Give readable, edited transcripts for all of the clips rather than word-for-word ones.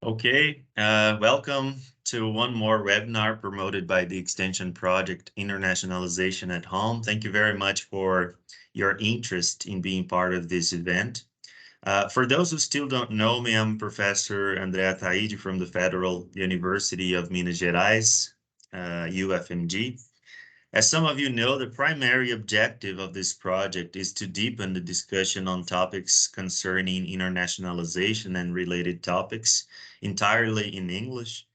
Okay, welcome to one more webinar promoted by the Extension Project Internationalization at Home. Thank you very much for your interest in being part of this event. For those who still don't know me, I'm Professor André Ataide from the Federal University of Minas Gerais, UFMG. As some of you know, the primary objective of this project is to deepen the discussion on topics concerning internationalization and related topics entirely in English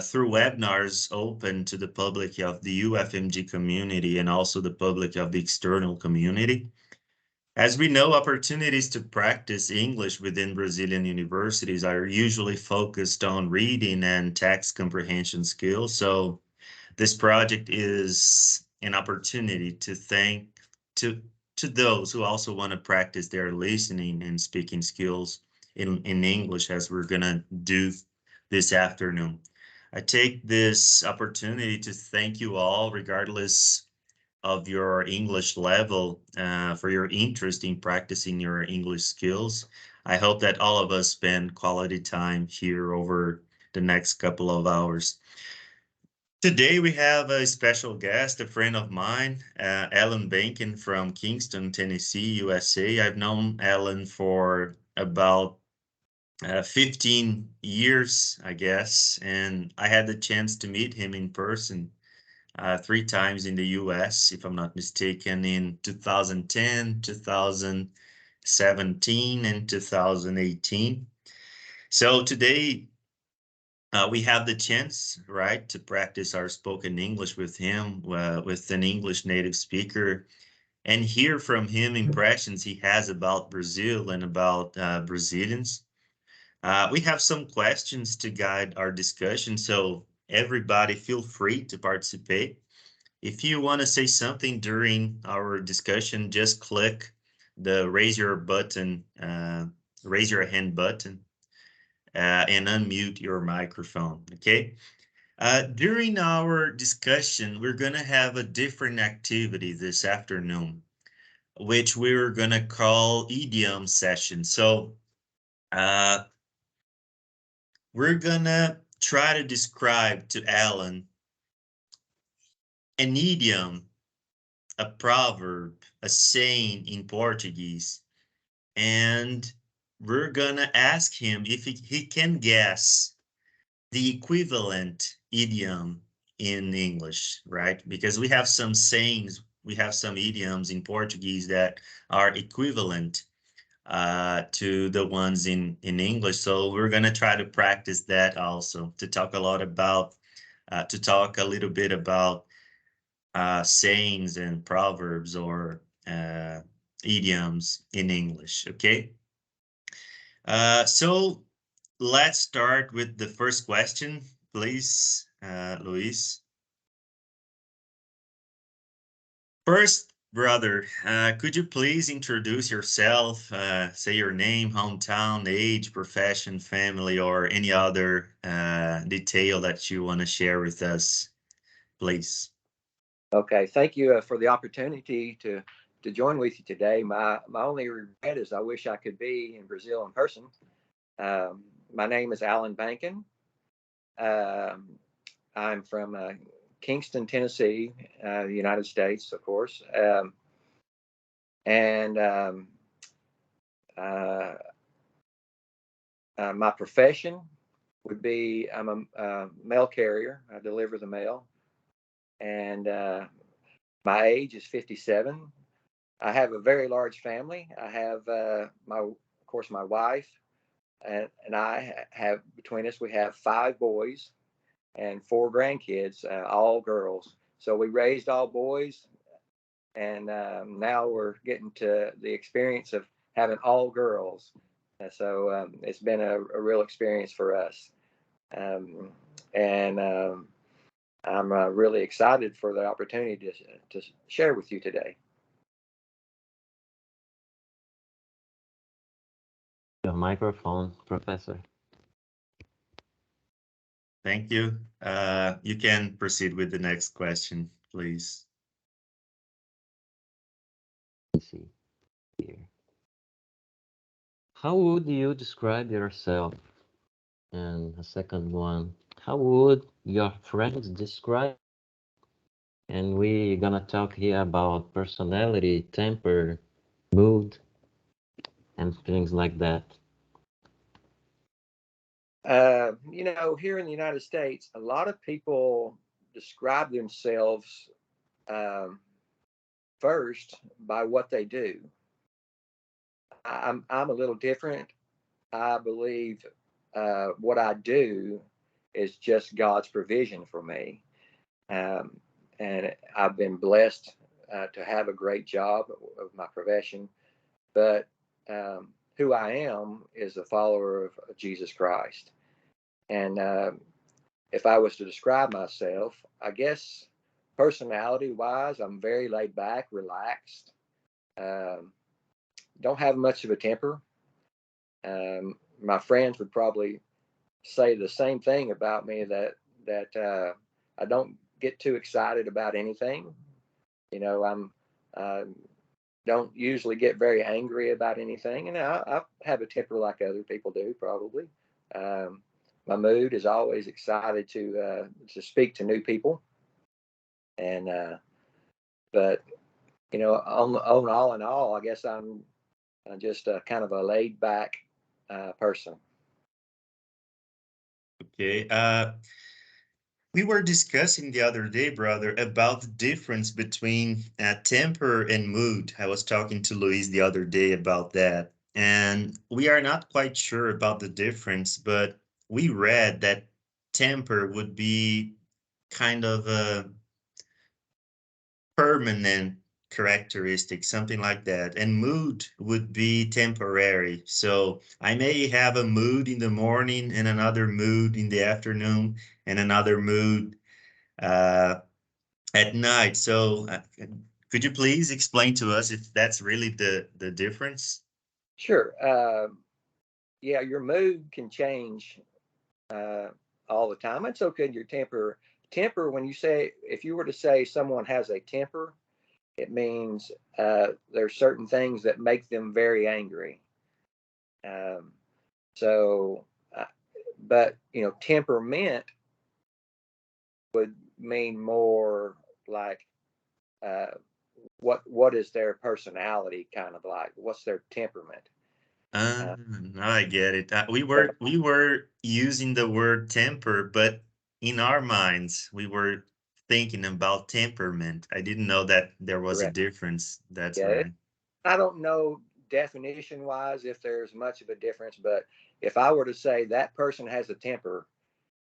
through webinars open to the public of the UFMG community and also the public of the external community. As we know, opportunities to practice English within Brazilian universities are usually focused on reading and text comprehension skills. So this project is an opportunity to thank to to those who also want to practice their listening and speaking skills in English as we're gonna do this afternoon. I take this opportunity to thank you all, regardless of your English level, for your interest in practicing your English skills. I hope that all of us spend quality time here over the next couple of hours. Today we have a special guest, a friend of mine, Allen Banken from Kingston, Tennessee, USA. I've known Allen for about 15 years, I guess, and I had the chance to meet him in person three times in the US, if I'm not mistaken, in 2010, 2017, and 2018. So today we have the chance, right, to practice our spoken English with him, with an English native speaker, and hear from him impressions he has about Brazil and about Brazilians. We have some questions to guide our discussion, so everybody feel free to participate. If you want to say something during our discussion, just click the raise your hand button, and unmute your microphone, okay? During our discussion, we're going to have a different activity this afternoon, which we're going to call idiom session. So uh, we're going to try to describe to Alan an idiom, a proverb, a saying in Portuguese, and we're going to ask him if he can guess the equivalent idiom in English, right? Because we have some sayings, we have some idioms in Portuguese that are equivalent to the ones in English. So we're going to try to practice that also to talk a lot about, to talk a little bit about sayings and proverbs or idioms in English, okay? So let's start with the first question, please, Luis. First, brother, could you please introduce yourself, say your name, hometown, age, profession, family, or any other detail that you want to share with us, please? Okay, thank you for the opportunity to join with you today. My only regret is I wish I could be in Brazil in person. My name is Allen Banken. Um, I'm from Kingston, Tennessee, United States, of course. And uh, My profession would be I'm a mail carrier. I deliver the mail, and my age is 57. I have a very large family. I have of course, my wife and I have between us we have 5 boys and 4 grandkids, all girls. So we raised all boys, and now we're getting to the experience of having all girls. It's been a real experience for us, um, and I'm really excited for the opportunity to share with you today. Your microphone, Professor. Thank you. You can proceed with the next question, please. Let's see here. How would you describe yourself? And a second one, how would your friends describe? And we gonna talk here about personality, temper, mood, and things like that. Here in the United States, a lot of people describe themselves um, first by what they do. I'm a little different. I believe what I do is just God's provision for me, um, and I've been blessed to have a great job of my profession. But who I am is a follower of Jesus Christ, and if I was to describe myself, I guess personality wise, I'm very laid back, relaxed. Um, don't have much of a temper. My friends would probably say the same thing about me, that I don't get too excited about anything. I'm uh, don't usually get very angry about anything, and I have a temper like other people do probably. Um, my mood is always excited to speak to new people, and but on all in all, I guess I'm just kind of a laid back person. Okay. We were discussing the other day, brother, about the difference between temper and mood. I was talking to Luis the other day about that, and we are not quite sure about the difference, but we read that temper would be kind of a permanent characteristic, something like that. And mood would be temporary. So I may have a mood in the morning and another mood in the afternoon and another mood uh, at night. So could you please explain to us if that's really the difference? Sure. Yeah, your mood can change uh, all the time, and so can your temper. Temper, when you say, if you were to say someone has a temper, it means there's certain things that make them very angry. Um, so, uh, but temperament would mean more like uh, what is their personality kind of like? What's their temperament? Uh, No, I get it. We so, were using the word temper, but in our minds, we were thinking about temperament. I didn't know that there was a correct. difference. That's Yeah, right. I don't know definition wise if there's much of a difference, but if I were to say that person has a temper,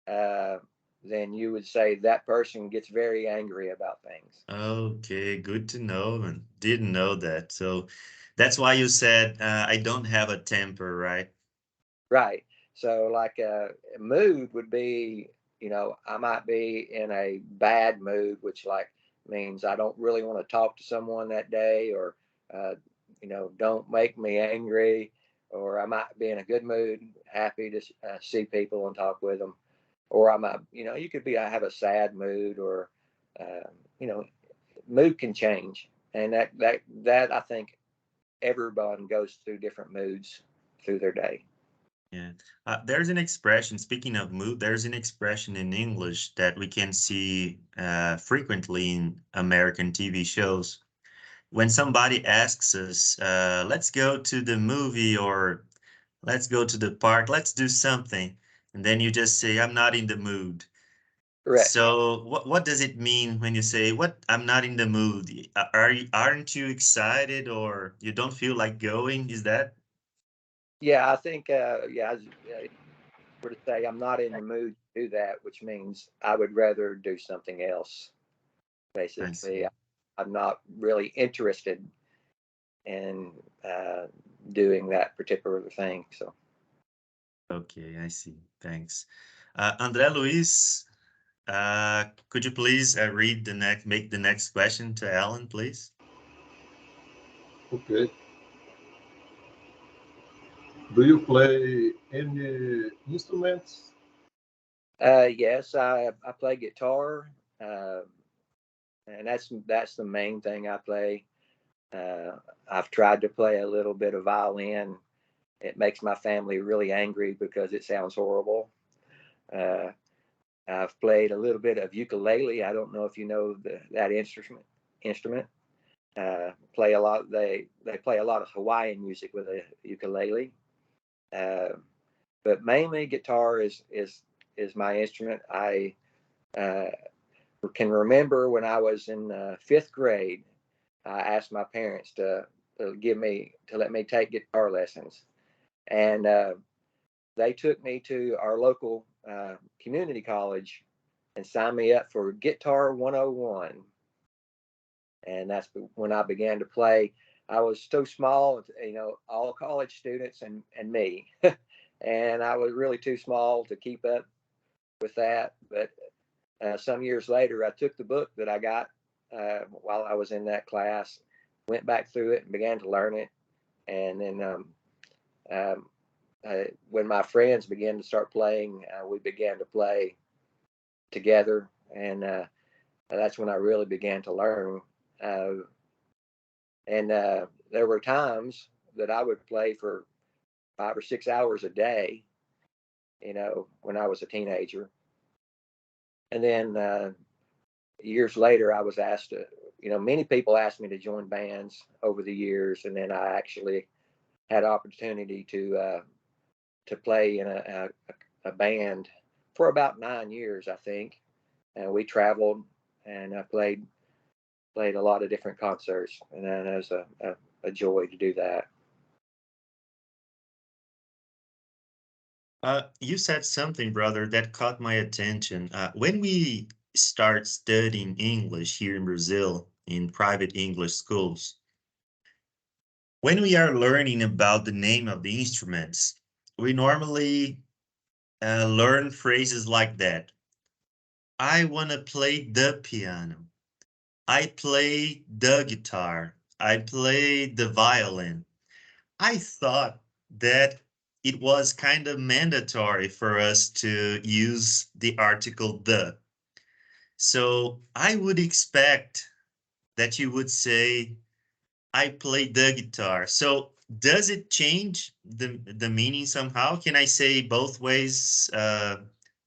uh, then you would say that person gets very angry about things. Okay, good to know, and didn't know that. So that's why you said I don't have a temper, right? Right. So, like mood would be, I might be in a bad mood, which like means I don't really want to talk to someone that day, or uh, don't make me angry. Or I might be in a good mood, happy to see people and talk with them. Or I might, you could be, I have a sad mood, or uh, you know, mood can change, and that I think everyone goes through different moods through their day. Yeah. There's an expression, speaking of mood, there's an expression in English that we can see frequently in American TV shows. When somebody asks us, let's go to the movie or let's go to the park, let's do something. And then you just say, I'm not in the mood. Correct. So what does it mean when you say, what, I'm not in the mood? Aren't you excited or you don't feel like going? Is that? Yeah, I think, yeah, were to say I'm not in the mood to do that, which means I would rather do something else. I Basically, see. I'm not really interested in doing that particular thing. So, Okay, I see. Thanks. André Luis, could you please make the next question to Alan, please? Okay. Do you play any instruments? yes, I play guitar, uh, and that's the main thing I play. Uh, I've tried to play a little bit of violin, it makes my family really angry because it sounds horrible. Uh, I've played a little bit of ukulele. I don't know if you know that instrument. Instrument. Play a lot. They play a lot of Hawaiian music with a ukulele. Uh, but mainly guitar is my instrument. I uh, can remember when I was in fifth grade, I asked my parents to let me take guitar lessons, and they took me to our local community college and signed me up for Guitar 101, and that's when I began to play. I was so small, all college students and me, and I was really too small to keep up with that. But some years later, I took the book that I got while I was in that class, went back through it and began to learn it. And then um, when my friends began to start playing, we began to play together. And that's when I really began to learn. Uh, and there were times that I would play for 5 or 6 hours a day, when I was a teenager. And then years later, I was asked to, many people asked me to join bands over the years, and then I actually had opportunity to play in a band for about 9 years, I think. And we traveled, and I played a lot of different concerts, and then it was a joy to do that. You said something, brother, that caught my attention. When we start studying English here in Brazil in private English schools, when we are learning about the name of the instruments, we normally learn phrases like that. I want to play the piano. I play the guitar. I play the violin. I thought that it was kind of mandatory for us to use the article the. So I would expect that you would say, I play the guitar. So does it change the meaning somehow? Can I say both ways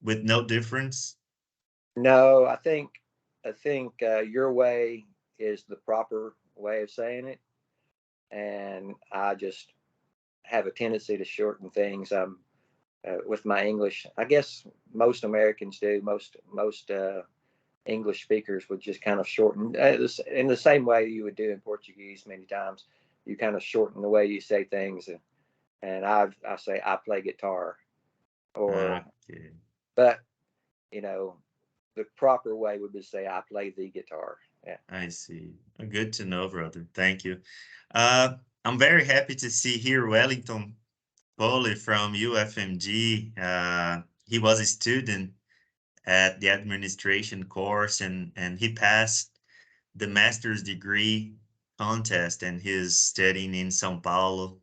with no difference? No, I think your way is the proper way of saying it, and I just have a tendency to shorten things. With my English, I guess most Americans do. Most English speakers would just kind of shorten in the same way you would do in Portuguese. Many times, you kind of shorten the way you say things, and I say I play guitar, or Okay, but you know the proper way would be to say I play the guitar. Yeah. I see. Good to know, brother. Thank you. Uh, I'm very happy to see here Wellington Poli from UFMG. He was a student at the administration course, and he passed the master's degree contest, and he's studying in São Paulo,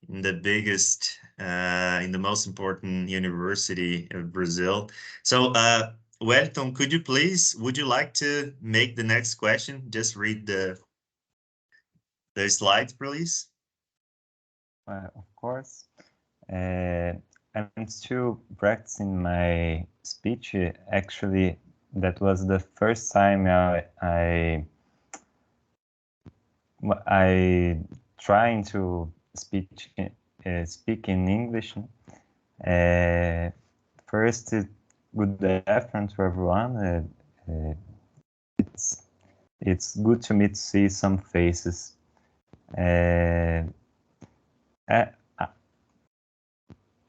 in the biggest, in the most important university of Brazil. So, Wellington, would you like to make the next question? Just read the slides, please. Of course. Uh, I'm still practicing my speech. Actually, that was the first time I trying to speak in English. First, good afternoon to everyone. It's it's good to me to see some faces. Uh, uh,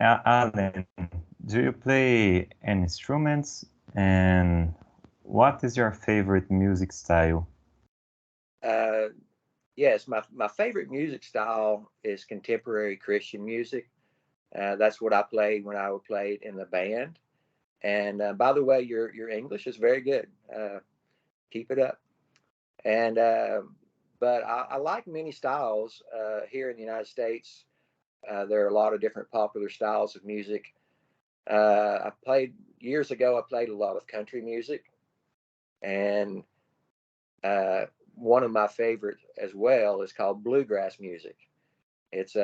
Alan, do you play any instruments? And what is your favorite music style? Uh, yes, my favorite music style is contemporary Christian music. That's what I played when I played in the band. And by the way, your English is very good. Keep it up. And but I like many styles here in the United States. There are a lot of different popular styles of music. I played years ago. I played a lot of country music, and uh, one of my favorites as well is called bluegrass music. It's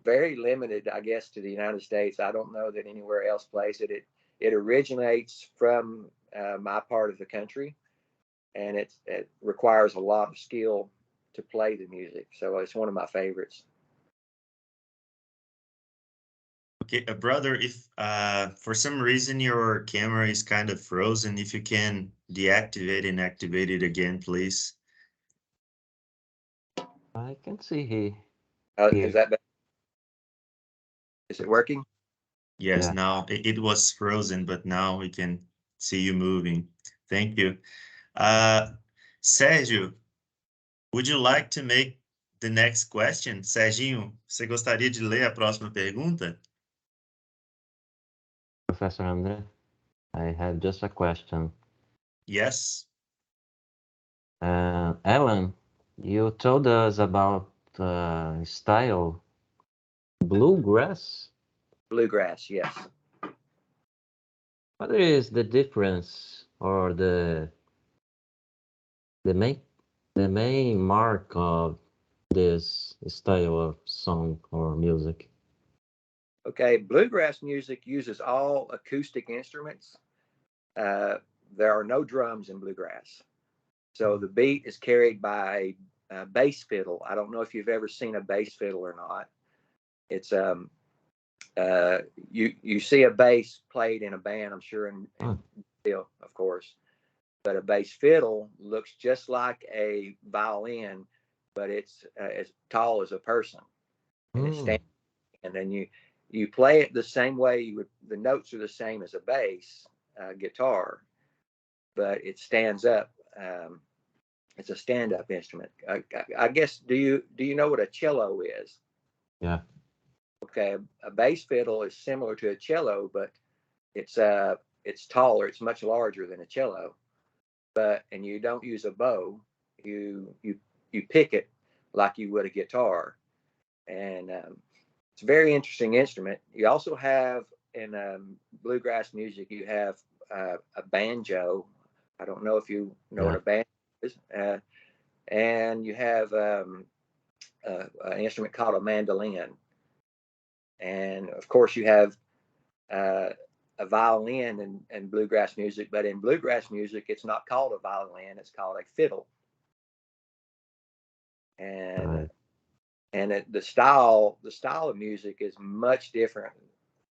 very limited, I guess, to the United States. I don't know that anywhere else plays it. It originates from my part of the country, and it requires a lot of skill to play the music. So it's one of my favorites. Okay, brother, if for some reason your camera is kind of frozen, if you can deactivate and activate it again, please. I can see here. Is that better? Is it working? Yes, Yeah. now it was frozen, but now we can see you moving. Thank you. Sérgio, would you like to make the next question? Serginho, você gostaria de ler a próxima pergunta? Professor André, I have just a question. Yes. Alan, you told us about style bluegrass. Bluegrass, yes. What is the difference or the main mark of this style of song or music? Okay, bluegrass music uses all acoustic instruments. There are no drums in bluegrass. So the beat is carried by a bass fiddle. I don't know if you've ever seen a bass fiddle or not. It's you see a bass played in a band, I'm sure, in steel, of course. But a bass fiddle looks just like a violin, but it's as tall as a person, and it stands. And then you play it the same way you would. The notes are the same as a bass guitar, but it stands up. It's a stand-up instrument. I guess. Do you know what a cello is? Yeah. Okay, a bass fiddle is similar to a cello, but it's taller. It's much larger than a cello. And you don't use a bow. You pick it like you would a guitar, and it's a very interesting instrument. You also have in bluegrass music, you have a banjo. I don't know if you know what a banjo is, and you have an instrument called a mandolin, and of course you have a violin in bluegrass music. But in bluegrass music, it's not called a violin; it's called a fiddle. And the style of music is much different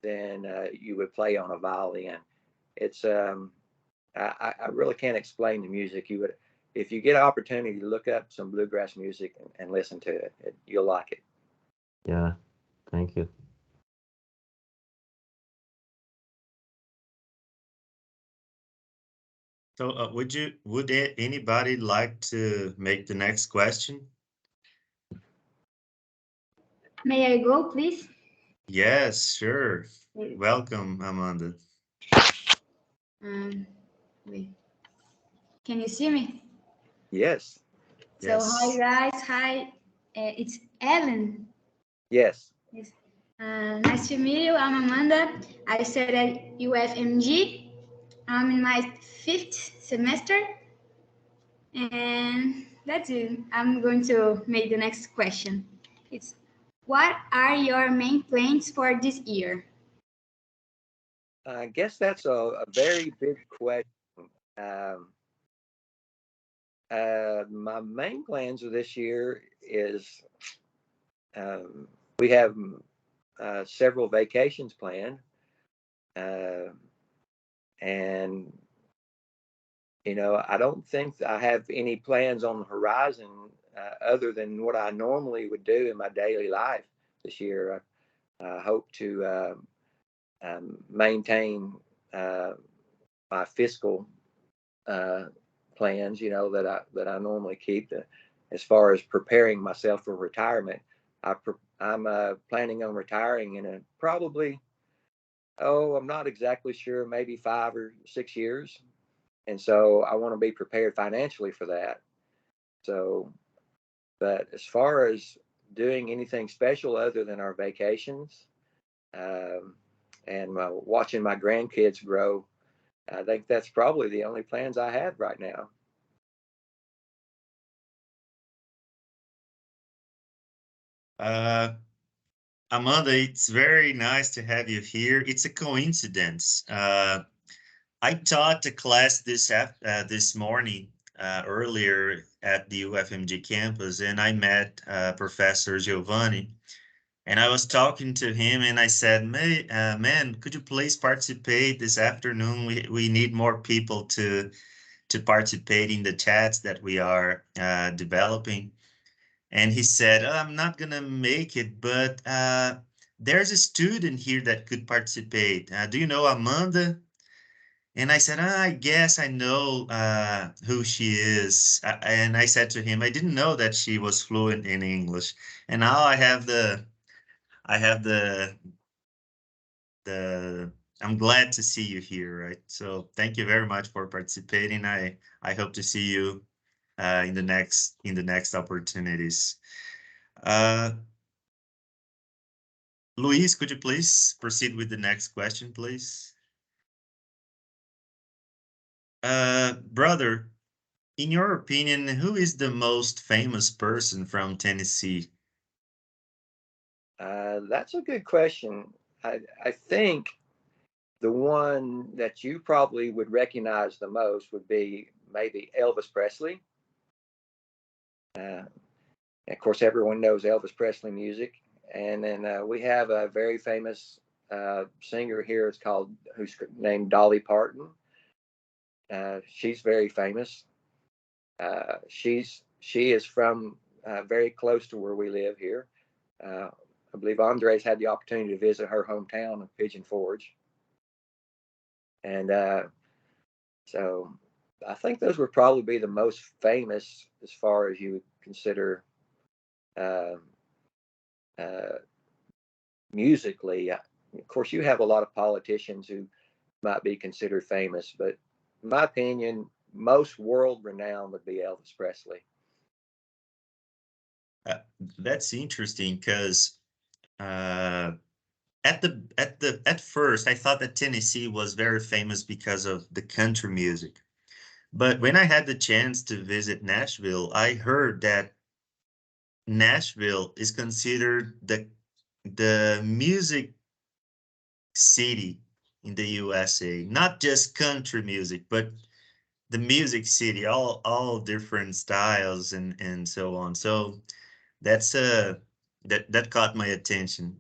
than you would play on a violin. It's I really can't explain the music. You would, if you get an opportunity to look up some bluegrass music and listen to it, you'll like it. Yeah, thank you. So would anybody like to make the next question? May I go, please? Yes, sure. Welcome, Amanda. Wait. Can you see me? Yes. So, Yes. hi guys. Hi, it's Ellen. Yes. Yes. Nice to meet you. I'm Amanda. I study at UFMG. I'm in my 5th semester. And that's it. I'm going to make the next question. It's, what are your main plans for this year? I guess that's a very big question. Um, my main plans for this year is we have several vacations planned, and I don't think I have any plans on the horizon other than what I normally would do in my daily life this year. I hope to maintain my fiscal plans, that I normally keep. As far as preparing myself for retirement, I'm planning on retiring in probably, I'm not exactly sure, maybe 5 or 6 years. And so I want to be prepared financially for that. So, but as far as doing anything special other than our vacations, and watching my grandkids grow, I think that's probably the only plans I have right now. Amanda, it's very nice to have you here. It's a coincidence. I taught a class this morning earlier at the UFMG campus, and I met Professor Giovanni. And I was talking to him, and I said, Man, could you please participate this afternoon? We need more people to participate in the chats that we are developing." And he said, "Oh, I'm not gonna make it, but there's a student here that could participate. Do you know Amanda?" And I said, "I guess I know who she is." And I said to him, "I didn't know that she was fluent in English." And now I have the I'm glad to see you here, right? So thank you very much for participating. I hope to see you in the next opportunities. Uh, Luis, could you please proceed with the next question, please? Brother, in your opinion, who is the most famous person from Tennessee? That's a good question. I think the one that you probably would recognize the most would be maybe Elvis Presley. Of course, everyone knows Elvis Presley music. And then we have a very famous singer here. It's called who's named Dolly Parton. She's very famous. She is from very close to where we live here. I believe Andres had the opportunity to visit her hometown of Pigeon Forge, and so I think those would probably be the most famous as far as you would consider uh, uh, musically. Of course, you have a lot of politicians who might be considered famous, but in my opinion, most world renowned would be Elvis Presley. Uh, that's interesting because uh, at first I thought that Tennessee was very famous because of the country music. But when I had the chance to visit Nashville, I heard that Nashville is considered the music city in the USA, not just country music, but the music city, all different styles and so on. So that's that caught my attention.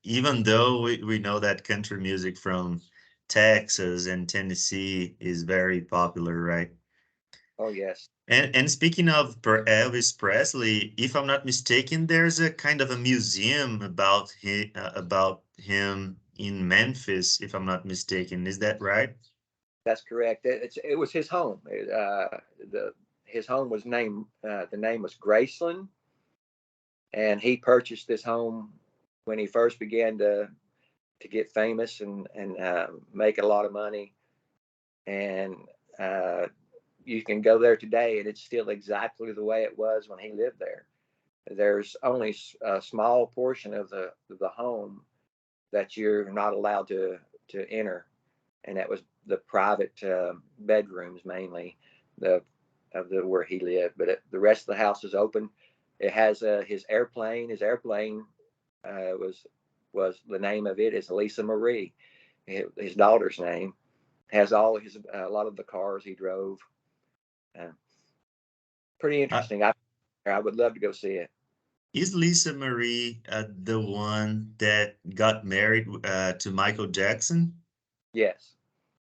Even though we know that country music from Texas and Tennessee is very popular, right? Oh yes, And speaking of Elvis Presley, if I'm not mistaken, there's a kind of a museum about him in Memphis, if I'm not mistaken. Is that right? that's correct. It was his home. The his home was named. The name was Graceland, and he purchased this home when he first began to get famous and make a lot of money. And uh, you can go there today, and it's still exactly the way it was when he lived there. There's only a small portion of the home that you're not allowed to enter, and that was the private bedrooms mainly the of the where he lived. But the rest of the house is open. It has his airplane. His airplane was the name of it is Lisa Marie, his daughter's name. Has all his a lot of the cars he drove. Uh, Pretty Uh, interesting. I would love to go see it. is Lisa Marie the one that got married to Michael Jackson? Yes,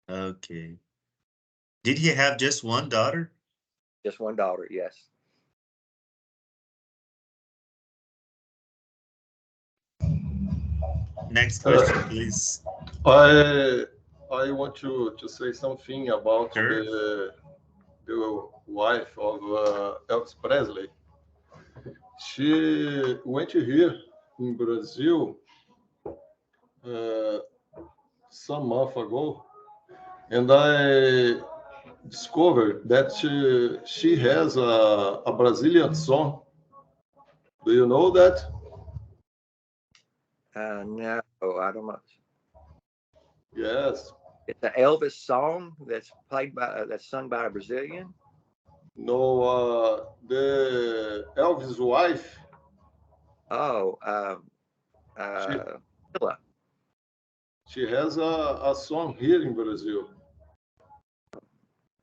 Okay. Did he have just one daughter? just one daughter. Yes. Next question, please. I I want to say something about Sure. the wife of Elvis Presley. She went here in Brazil uh, some month ago, and I discovered that she has a Brazilian song. Do you know that? No, I don't know. Yes. It's an Elvis song that's played by that's sung by a Brazilian. No, the Elvis' wife. Oh, Villa. She has a song here in Brazil.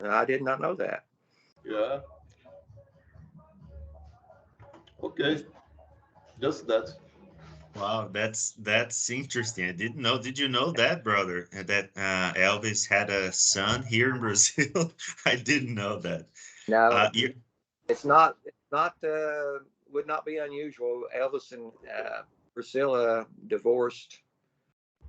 I did not know that. Yeah. Okay. Just that. Wow, that's interesting. I didn't know. Did you know that, brother? That Elvis had a son here in Brazil? I didn't know that. No, You, it's not. It's not. Would not be unusual. Elvis and Priscilla divorced.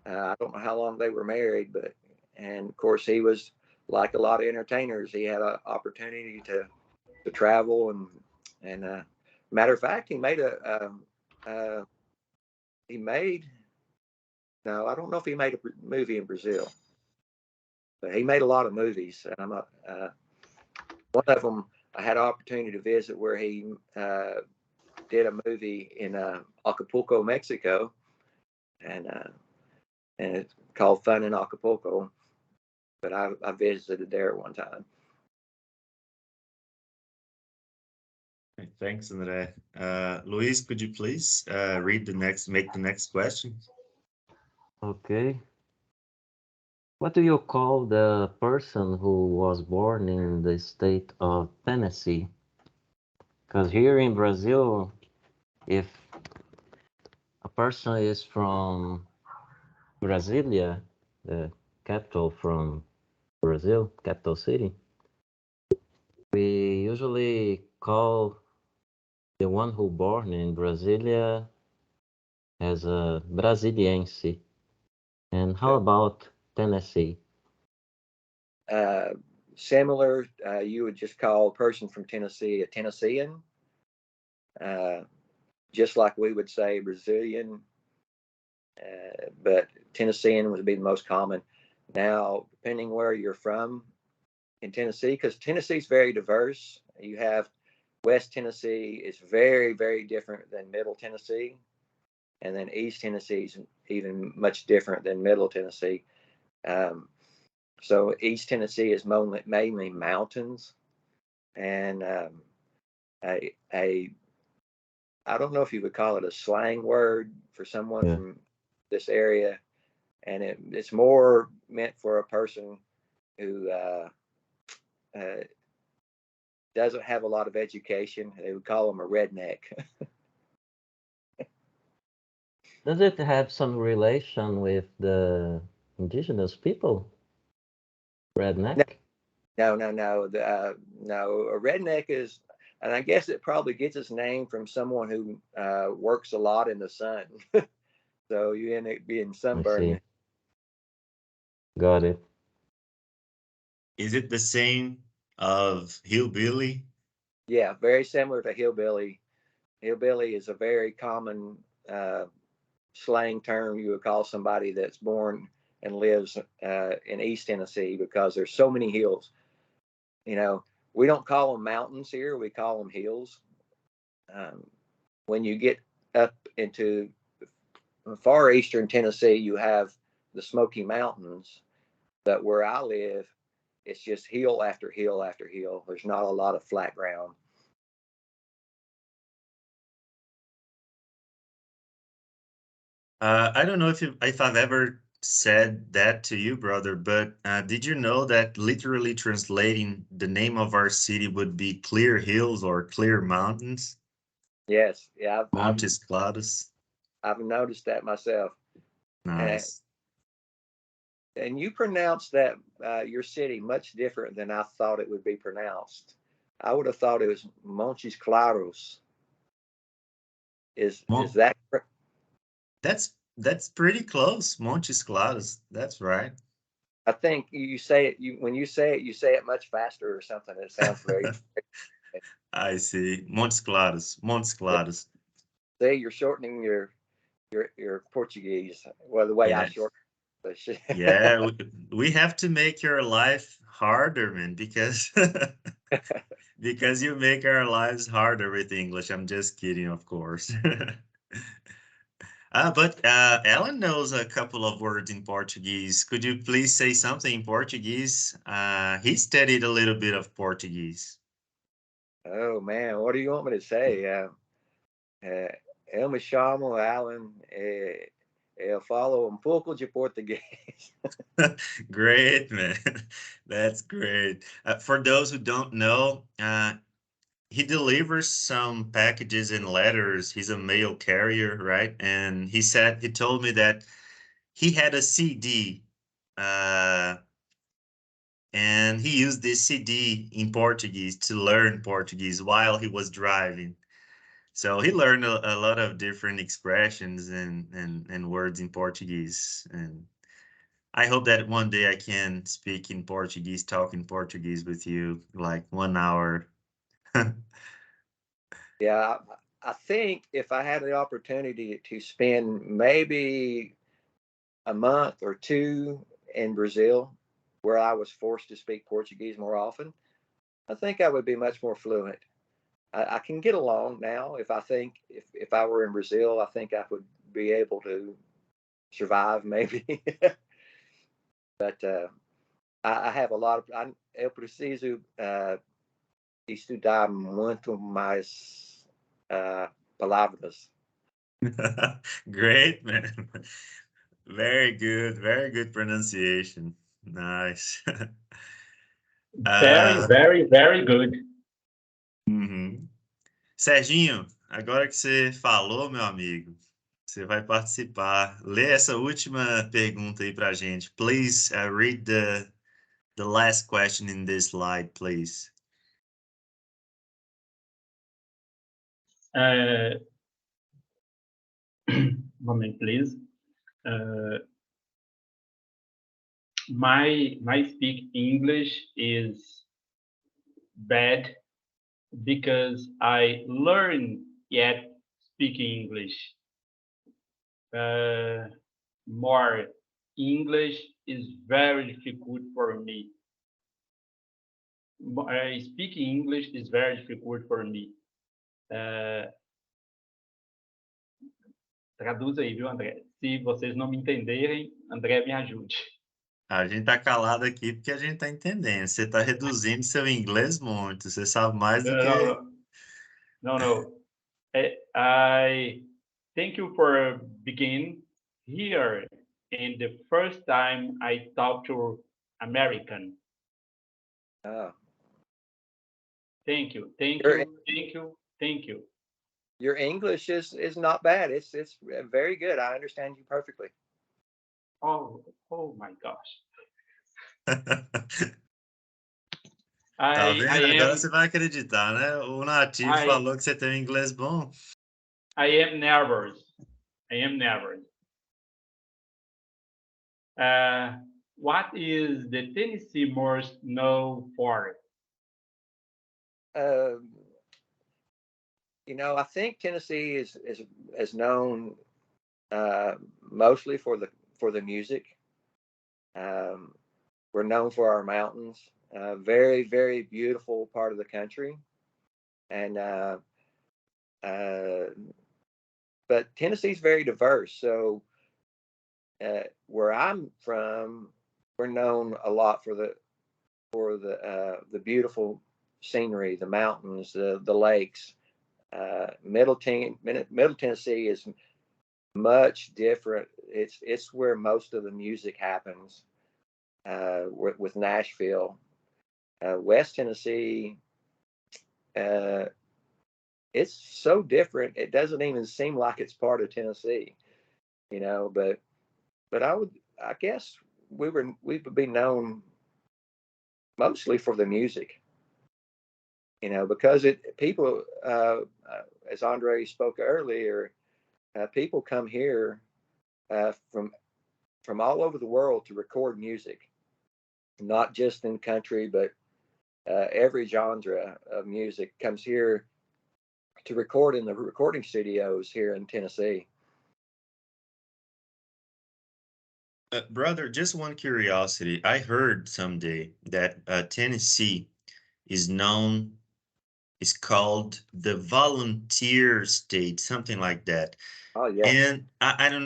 I don't know how long they were married, but and of course he was like a lot of entertainers. He had an opportunity to travel and matter of fact, he made no, I don't know if he made a movie in Brazil, but he made a lot of movies. And I'm not one of them. I had an opportunity to visit where he did a movie in Acapulco, Mexico, and it's called Fun in Acapulco. But I visited there one time. thanks, Andre. Luis, could you please make the next question? Okay. What do you call the person who was born in the state of Tennessee? Because here in Brazil, if a person is from Brasilia, the capital from Brazil, capital city, we usually call the one who born in Brasilia as a Brasiliense. And how about Tennessee? Similar, you would just call a person from Tennessee a Tennessean, just like we would say Brazilian, but Tennessean would be the most common. Now, depending where you're from in Tennessee, because Tennessee is very diverse. You have West Tennessee is very, very different than Middle Tennessee, and then East Tennessee is even much different than Middle Tennessee. So East Tennessee is mainly mountains, and I don't know if you would call it a slang word for someone from this area, and it's more meant for a person who doesn't have a lot of education. They would call them a redneck. Does it have some relation with the indigenous people? Redneck? No. No. A redneck is, and I guess it probably gets its name from someone who works a lot in the sun. So you end up being I sunburned. see. Got it. Is it the same of hillbilly? Yeah, very similar to hillbilly. Hillbilly is a very common slang term you would call somebody that's born and lives in East Tennessee because there's so many hills. You know, we don't call them mountains here; we call them hills. When you get up into far eastern Tennessee, you have the Smoky Mountains, but where I live, it's just hill after hill after hill. There's not a lot of flat ground. I don't know if I've ever said that to you, brother, but did you know that literally translating the name of our city would be Clear Hills or Clear Mountains? Yes, yeah, Montes Claros. I've noticed that myself. Nice. And you pronounce that your city much different than I thought it would be pronounced. I would have thought it was Montes Claros. Is that correct? That's pretty close. Montes Claros. That's right. I think you say it. When you say it much faster or something. It sounds very. I see. Montes Claros. Montes Claros. Say you're shortening your Portuguese. Well, the way I Yeah. shorten English. Yeah, we have to make your life harder, man, because because you make our lives harder with English. I'm just kidding, of course. But Alan knows a couple of words in Portuguese. Could you please say something in Portuguese? He studied a little bit of Portuguese. Oh man, what do you want me to say? Eu me chamo Allen. Eu falo pouco de português. Great, man. That's great. For those who don't know, he delivers some packages and letters. He's a mail carrier, right? And he told me that he had a CD, and he used this CD in Portuguese to learn Portuguese while he was driving. So he learned a lot of different expressions and words in Portuguese. And I hope that one day I can speak in Portuguese, talk in Portuguese with you, like 1 hour. Yeah, I think if I had the opportunity to spend maybe a month or two in Brazil, where I was forced to speak Portuguese more often, I think I would be much more fluent. I can get along now. If I think if I were in Brazil, I think I would be able to survive maybe. But I have a lot of. Eu preciso estudar muito mais palavras. Great, man. Very good pronunciation. Nice. Very, Uh, very, very good. uhum. Serginho, agora que você falou, meu amigo, você vai participar. Lê essa última pergunta aí pra gente. Please read the last question in this slide, please. Moment, please. My speak English is bad because I learn yet speaking English. More English is very difficult for me. Speaking English is very difficult for me. Traduz aí, viu, André? Se vocês não me entenderem, André, me ajude. A gente tá calado aqui porque a gente tá entendendo. Você tá reduzindo seu inglês muito. Você sabe mais do que. No. I thank you for begin here. And the first time I talk to American. Oh. Thank you. Your English is not bad. It's very good. I understand you perfectly. Oh my gosh. Tá vendo? Agora am, você vai acreditar, né? O nativo falou que você tem um inglês bom. I am nervous. What is the Tennessee most known for? I think Tennessee is known mostly for the music. We're known for our mountains. Very, very beautiful part of the country, and but Tennessee's very diverse. So where I'm from, we're known a lot for the beautiful scenery, the mountains, the lakes. Middle Tennessee is much different. It's where most of the music happens. With Nashville, West Tennessee, it's so different. It doesn't even seem like it's part of Tennessee, But I guess we would be known mostly for the music, because people, as Andre spoke earlier, people come here from all over the world to record music, not just in country, but every genre of music comes here to record in the recording studios here in Tennessee. Brother, just one curiosity. I heard someday that Tennessee is called the volunteer state, something like that. Oh yeah. And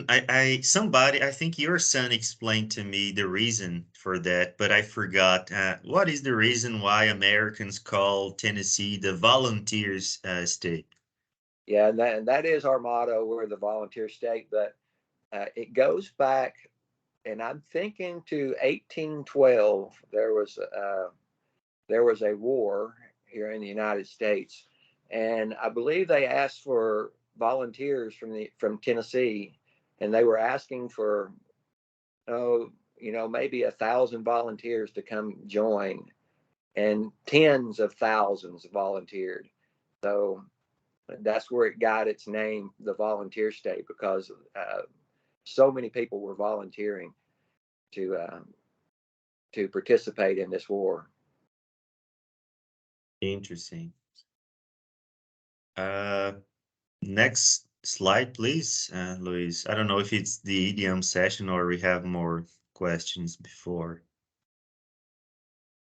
I think your son explained to me the reason for that, but I forgot. What is the reason why Americans call Tennessee the volunteers state? Yeah, and that is our motto. We're the volunteer state, but it goes back, and I'm thinking to 1812. There was a war here in the United States, and I believe they asked for volunteers from Tennessee, and they were asking for, oh, maybe 1,000 volunteers to come join, and tens of thousands volunteered. So that's where it got its name, the volunteer state, because so many people were volunteering to participate in this war. Interesting. Next slide, please, Luis. I don't know if it's the idiom session or we have more questions before.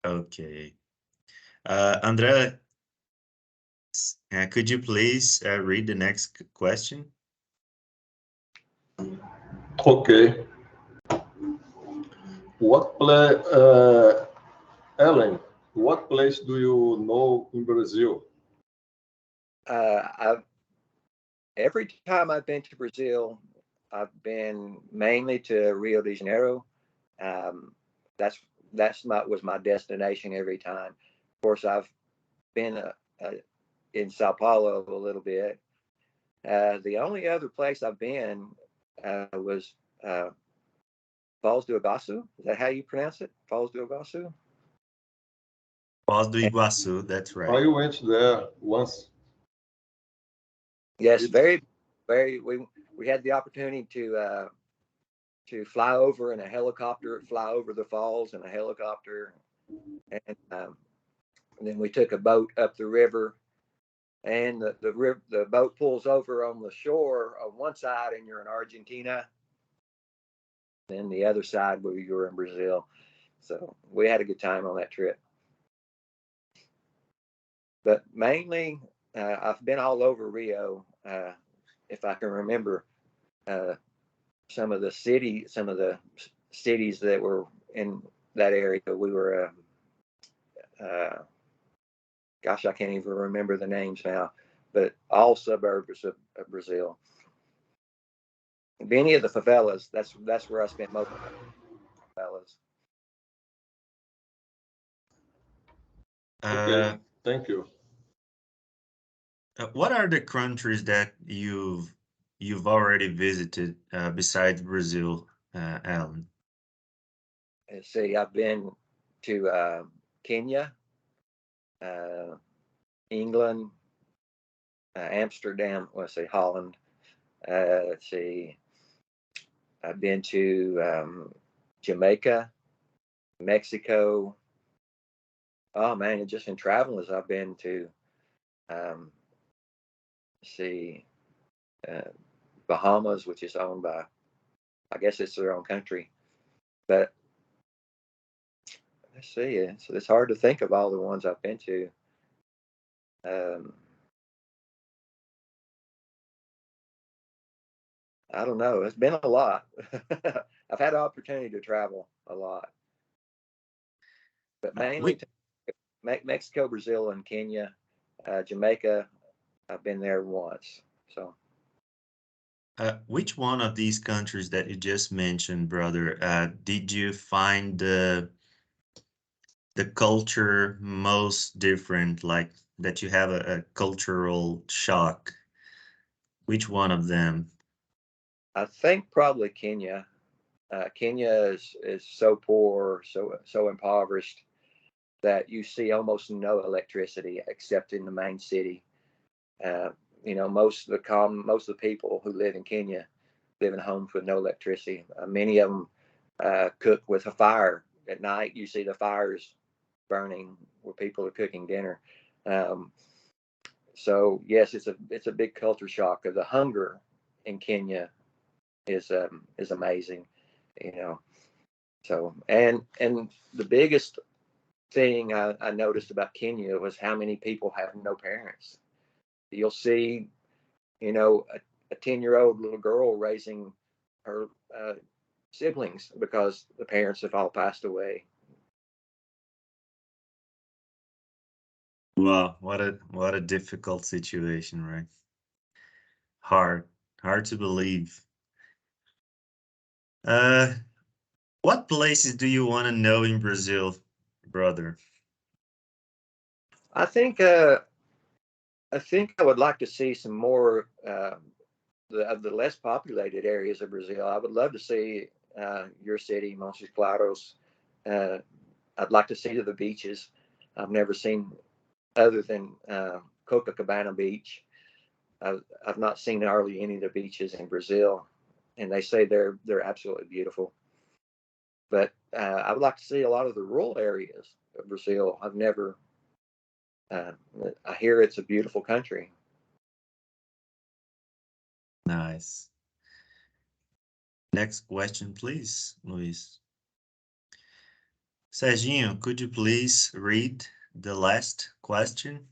Okay. Andrea, could you please read the next question? Okay. Ellen, what place do you know in Brazil? Every time I've been to Brazil, I've been mainly to Rio de Janeiro. Um, that's was my destination every time. Of course, I've been in Sao Paulo a little bit. The only other place I've been was Falls do Iguaçu. Is that how you pronounce it? Falls do Iguaçu? Foz do Iguaçu, that's right. I went there once. Yes, very, very. We had the opportunity to fly over in a helicopter, fly over the falls in a helicopter, and then we took a boat up the river, and the boat pulls over on the shore on one side, and you're in Argentina. Then the other side, where you were in Brazil. So we had a good time on that trip. But mainly, I've been all over Rio. If I can remember some of the cities that were in that area, we were. Gosh, I can't even remember the names now, but all suburbs of Brazil. Any of the favelas, that's where I spent most of my favelas. Okay, thank you. What are the countries that you've already visited besides Brazil, Alan? Let's see, I've been to Kenya, England, Amsterdam. Let's see, Holland. Let's see, I've been to Jamaica, Mexico. Oh man, and just in traveling, I've been to see Bahamas, which is owned by, I guess it's their own country. But let's see, it's hard to think of all the ones I've been to. I don't know. It's been a lot. I've had the opportunity to travel a lot, but mainly to Mexico, Brazil, and Kenya. Jamaica, I've been there once. So, which one of these countries that you just mentioned, brother, did you find the culture most different, like that you have a cultural shock? Which one of them? I think probably Kenya. Kenya is so poor, so impoverished that you see almost no electricity except in the main city. Most of the people who live in Kenya live in homes with no electricity. Many of them cook with a fire at night. You see the fires burning where people are cooking dinner. So yes, it's a big culture shock. Of the hunger in Kenya is amazing, you know. So and the biggest thing I noticed about Kenya was how many people have no parents. You'll see, a 10-year-old little girl raising her siblings because the parents have all passed away. Wow, what a difficult situation, right? hard to believe. Uh, what places do you want to know in Brazil, brother? I think I would like to see some more of the less populated areas of Brazil. I would love to see your city, Montes Claros. Uh, I'd like to see the beaches. I've never seen other than Copacabana Beach. I've not seen hardly any of the beaches in Brazil, and they say they're absolutely beautiful. But I would like to see a lot of the rural areas of Brazil. I've never. Uh, I hear it's a beautiful country. Nice. Next question, please, Luis. Serginho, could you please read the last question?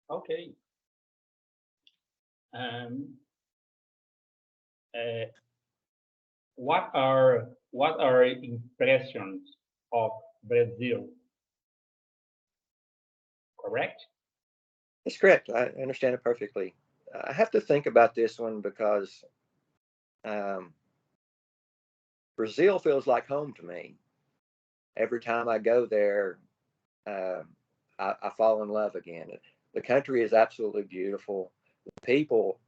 Okay. Um, uh, what are impressions of Brazil? Correct? That's correct. I understand it perfectly. I have to think about this one because um, Brazil feels like home to me. Every time I go there, uh, I fall in love again. The country is absolutely beautiful. The people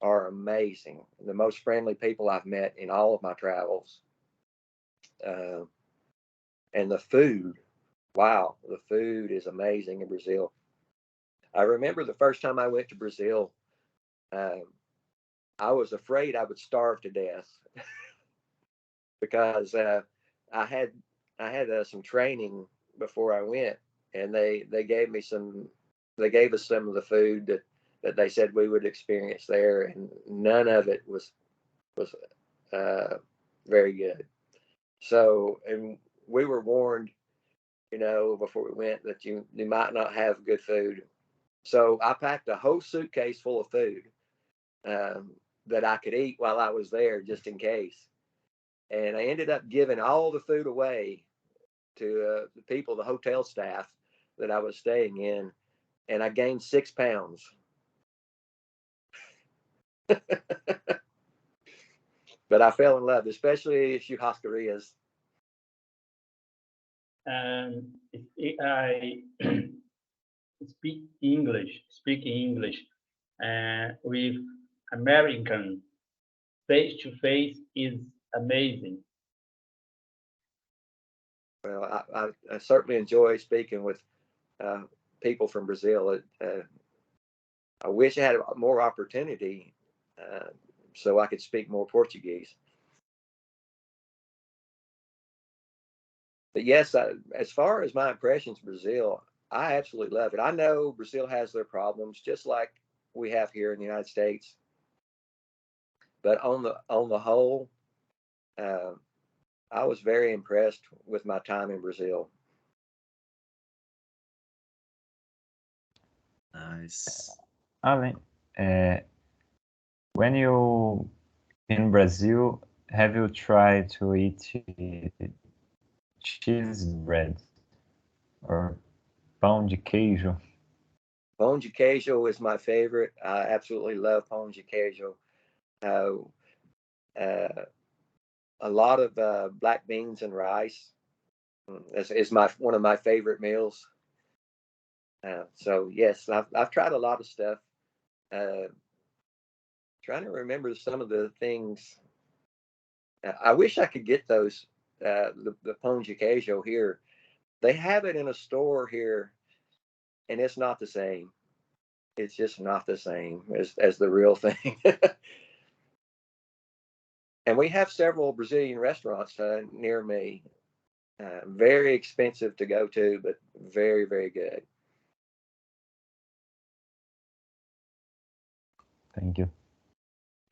are amazing. The most friendly people I've met in all of my travels. Uh, and the food, wow, the food is amazing in Brazil. I remember the first time I went to Brazil, uh, I was afraid I would starve to death because I had I had some training before I went, and they gave me some. They gave us some of the food that they said we would experience there, and none of it was uh, very good. So, and we were warned, before we went that you might not have good food. So I packed a whole suitcase full of food um, that I could eat while I was there, just in case. And I ended up giving all the food away to the people, the hotel staff that I was staying in, and I gained 6 pounds. But I fell in love, especially churrascarias. If I speaking English with American face to face is amazing. Well, I certainly enjoy speaking with uh, people from Brazil. I wish I had more opportunity uh, so I could speak more Portuguese. But yes, as far as my impressions of Brazil, I absolutely love it. I know Brazil has their problems, just like we have here in the United States. But on the whole, uh, I was very impressed with my time in Brazil. Nice. Allen, uh, when you in Brazil, have you tried to eat cheese bread or pão de queijo? Pão de queijo is my favorite. I absolutely love pão de queijo. Uh, uh, a lot of black beans and rice is my one of my favorite meals. So yes, I've tried a lot of stuff. Uh, Trying to remember some of the things. I wish I could get those the pão de queijo here. They have it in a store here, and it's not the same. It's just not the same as the real thing. And we have several Brazilian restaurants near me. Very expensive to go to, but very, very good. Thank you.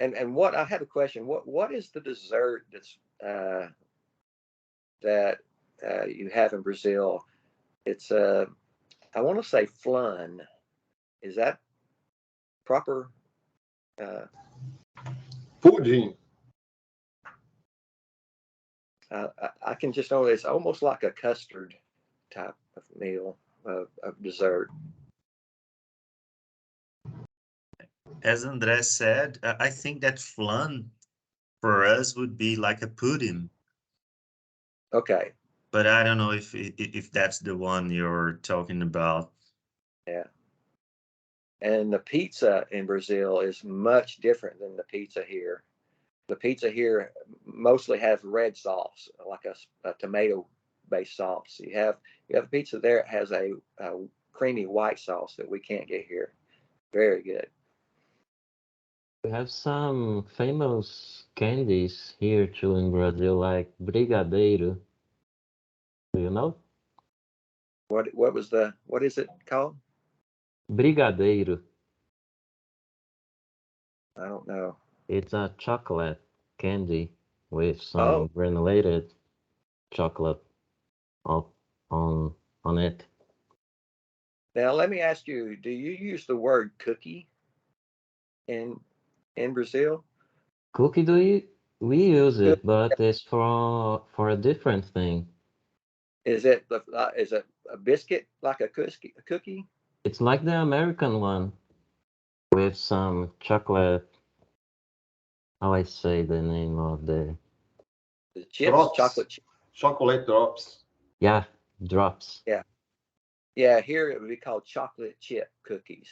And what I have a question. What is the dessert that you have in Brazil? It's I want to say flan. Is that proper? Uh, Pudding. I can just know it's almost like a custard type of meal of dessert. As André said, I think that flan for us would be like a pudding, Okay. but I don't know if that's the one you're talking about. Yeah. And the pizza in Brazil is much different than the pizza here. The pizza here mostly has red sauce, like a tomato-based sauce. You have pizza there that has a creamy white sauce that we can't get here. Very good. We have some famous candies here too in Brazil, like brigadeiro. Do you know? What is it called? Brigadeiro. I don't know. It's a chocolate candy with Oh, some granulated chocolate up on on it. now let me ask you: do you use the word cookie in Brazil? Cookie do you? We use Cook- it, but it's for a different thing. is it a biscuit like a cookie? A cookie? It's like the American one with some chocolate. How I say the name of the The chips, Drops, chocolate chip. chocolate drops. yeah drops. Yeah, yeah. Here it would be called chocolate chip cookies.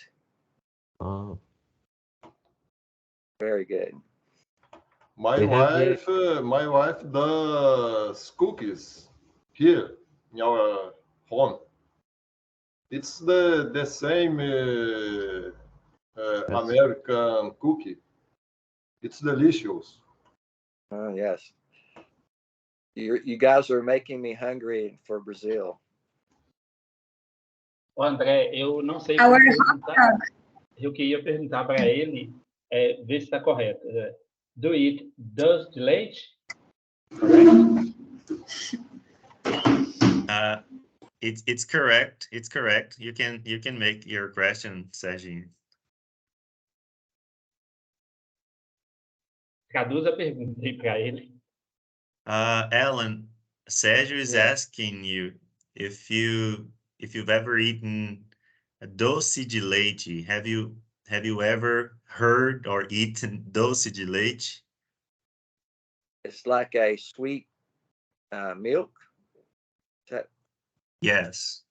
Oh, Very good. we have here. My wife does cookies here in our home. It's the same That's American cookie. It's delicious. Oh yes, you guys are making me hungry for Brazil. Ô, André, eu não sei Our como hot perguntar. dog. Eu queria perguntar para ele, ver se está correto. Do you eat doce de leite? Correct? It's correct. It's correct. You can make your question, Serginho. Traduz a pergunta aí para ele. Alan, Sergio is Yeah. asking you if you've ever eaten a doce de leite. Have you ever heard or eaten doce de leite? It's like a sweet milk. That Yes,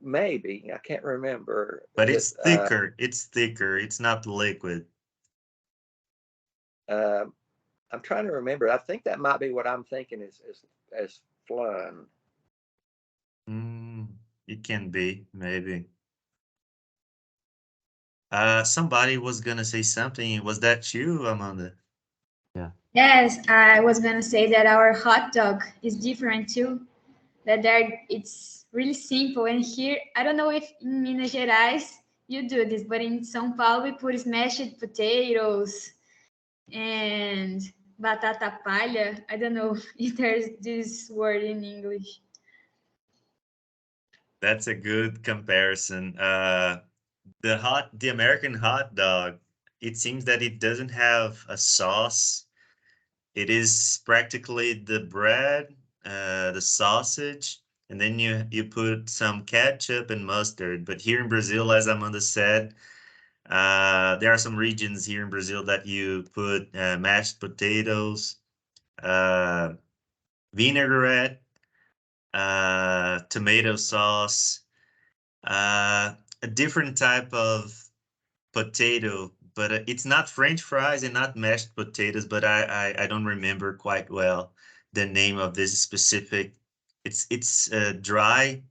maybe I can't remember. but Is it? it's thicker. It's thicker. It's not liquid. Uh, I'm trying to remember. I think that might be what I'm thinking is as flan. Mm, it can be maybe. Somebody was gonna say something. Was that you, Amanda? yeah. Yes, I was gonna say that our hot dog is different too. That it's really simple. And here, I don't know if in Minas Gerais you do this, but in São Paulo we put smashed potatoes and batata palha. I don't know if there's this word in English. That's a good comparison. The American hot dog, it seems that it doesn't have a sauce. It is practically the bread, the sausage, and then you put some ketchup and mustard. But here in Brazil, as Amanda said, there are some regions here in Brazil that you put mashed potatoes, uh, vinaigrette, tomato sauce, a different type of potato, but it's not French fries and not mashed potatoes. But I don't remember quite well the name of this specific. It's dry.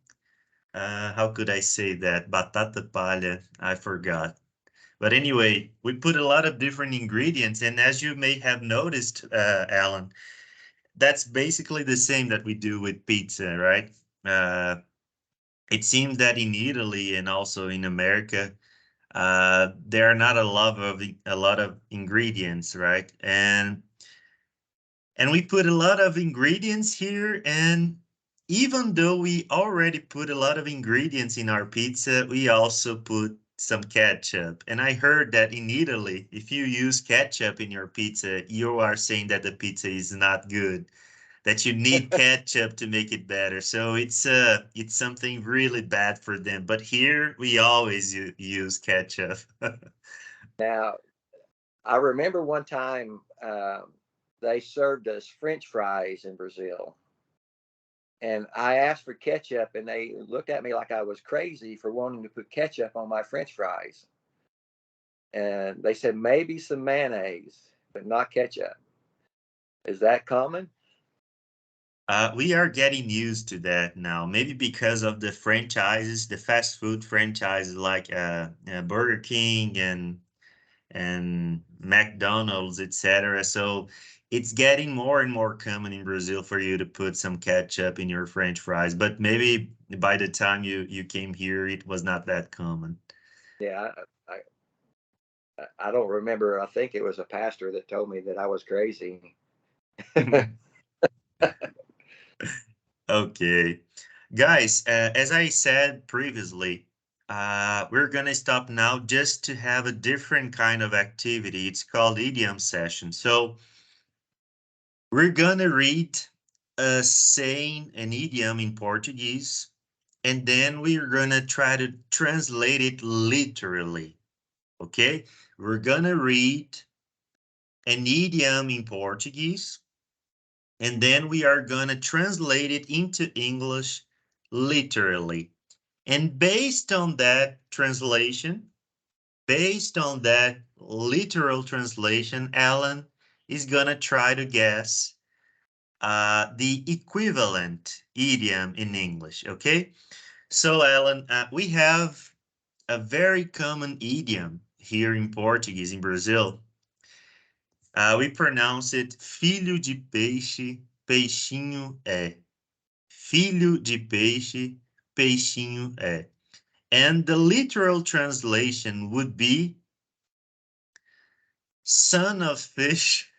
How could I say that? Batata palha. I forgot. But anyway, we put a lot of different ingredients, and as you may have noticed, Alan, that's basically the same that we do with pizza, right? Uh, it seems that in Italy and also in America, there are not a lot of ingredients, right? And we put a lot of ingredients here, and even though we already put a lot of ingredients in our pizza, we also put some ketchup. And I heard that in Italy, if you use ketchup in your pizza, you are saying that the pizza is not good. that you need ketchup to make it better. So it's something really bad for them. But here we always use ketchup. Now, I remember one time they served us French fries in Brazil. And I asked for ketchup, and they looked at me like I was crazy for wanting to put ketchup on my French fries. And they said maybe some mayonnaise, but not ketchup. Is that common? We are getting used to that now, maybe because of the franchises, the fast food franchises like Burger King and McDonald's, etc. So it's getting more and more common in Brazil for you to put some ketchup in your French fries. But maybe by the time you came here, it was not that common. Yeah, I don't remember. I think it was a pastor that told me that I was crazy. Okay. Guys, as I said previously, we're gonna stop now just to have a different kind of activity. It's called idiom session. So we're gonna read a saying, an idiom in Portuguese, and then we're gonna try to translate it literally. Okay? We're gonna read an idiom in Portuguese, and then we are gonna translate it into English literally. And based on that translation, based on that literal translation, Alan is gonna try to guess the equivalent idiom in English, okay? So, Alan, we have a very common idiom here in Portuguese, in Brazil. We pronounce it filho de peixe, peixinho é. Filho de peixe, peixinho é. And the literal translation would be son of fish,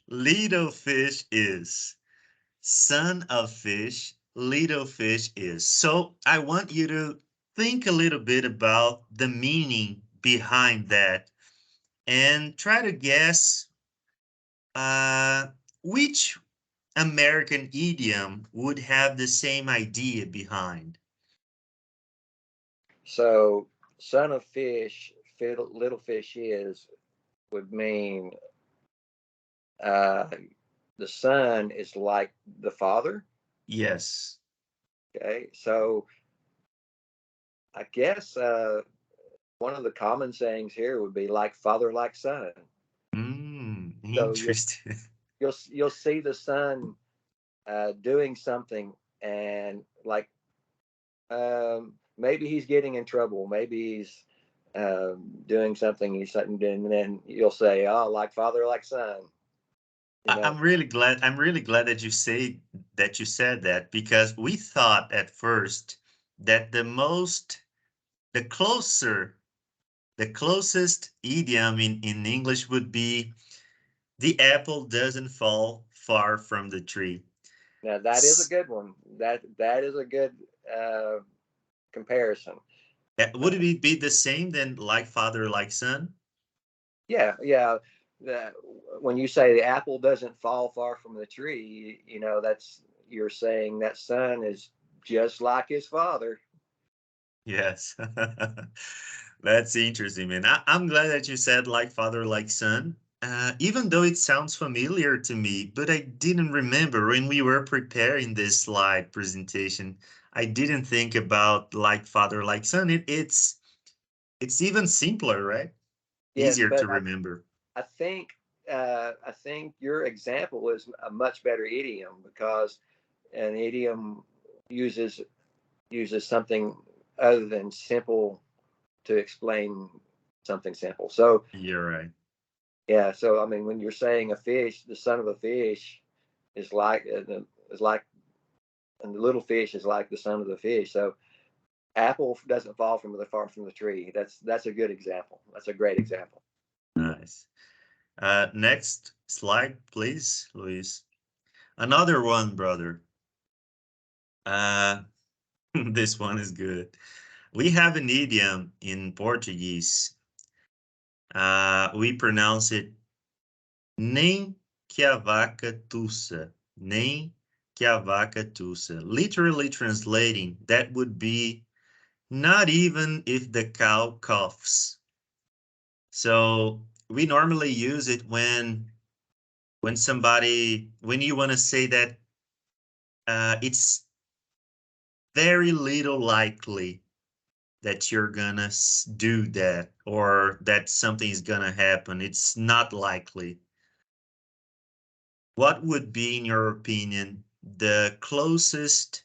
little fish is. Son of fish, little fish is. So I want you to think a little bit about the meaning behind that and try to guess uh, which American idiom would have the same idea behind. So, son of fish, little fish is would mean uh, the son is like the father. Yes. Okay, so I guess one of the common sayings here would be like father, like son. So Interesting. you'll see the son doing something, and like maybe he's getting in trouble, maybe he's doing something, and then you'll say, "Oh, like father, like son." You know, I'm really glad. I'm really glad that you said that because we thought at first that the closer, the closest idiom in English would be the apple doesn't fall far from the tree. now that is a good one. That is a good uh, comparison. Would it be the same then like father, like son? Yeah, yeah. The, when you say the apple doesn't fall far from the tree, you know that's you're saying that son is just like his father. Yes. That's interesting, man. I'm glad that you said like father, like son. Even though it sounds familiar to me, but I didn't remember when we were preparing this slide presentation. I didn't think about like father, like son. It's even simpler, right? Yes, Easier to but remember. I think your example is a much better idiom because an idiom uses something other than simple to explain something simple. So You're right. yeah, so I mean, when you're saying a fish, the son of a fish is like is like, and the little fish is like the son of the fish. So apple doesn't fall from the far from the tree. That's a good example. That's a great example. Nice. Next slide, please, Luis. Another one, brother. Uh, this one is good. We have an idiom in Portuguese. We pronounce it nem que a vaca tussa. Nem que a vaca tussa. Literally translating, that would be not even if the cow coughs. So we normally use it when somebody, when you want to say that it's very little likely that you're gonna do that or that something's gonna happen. It's not likely. What would be, in your opinion, the closest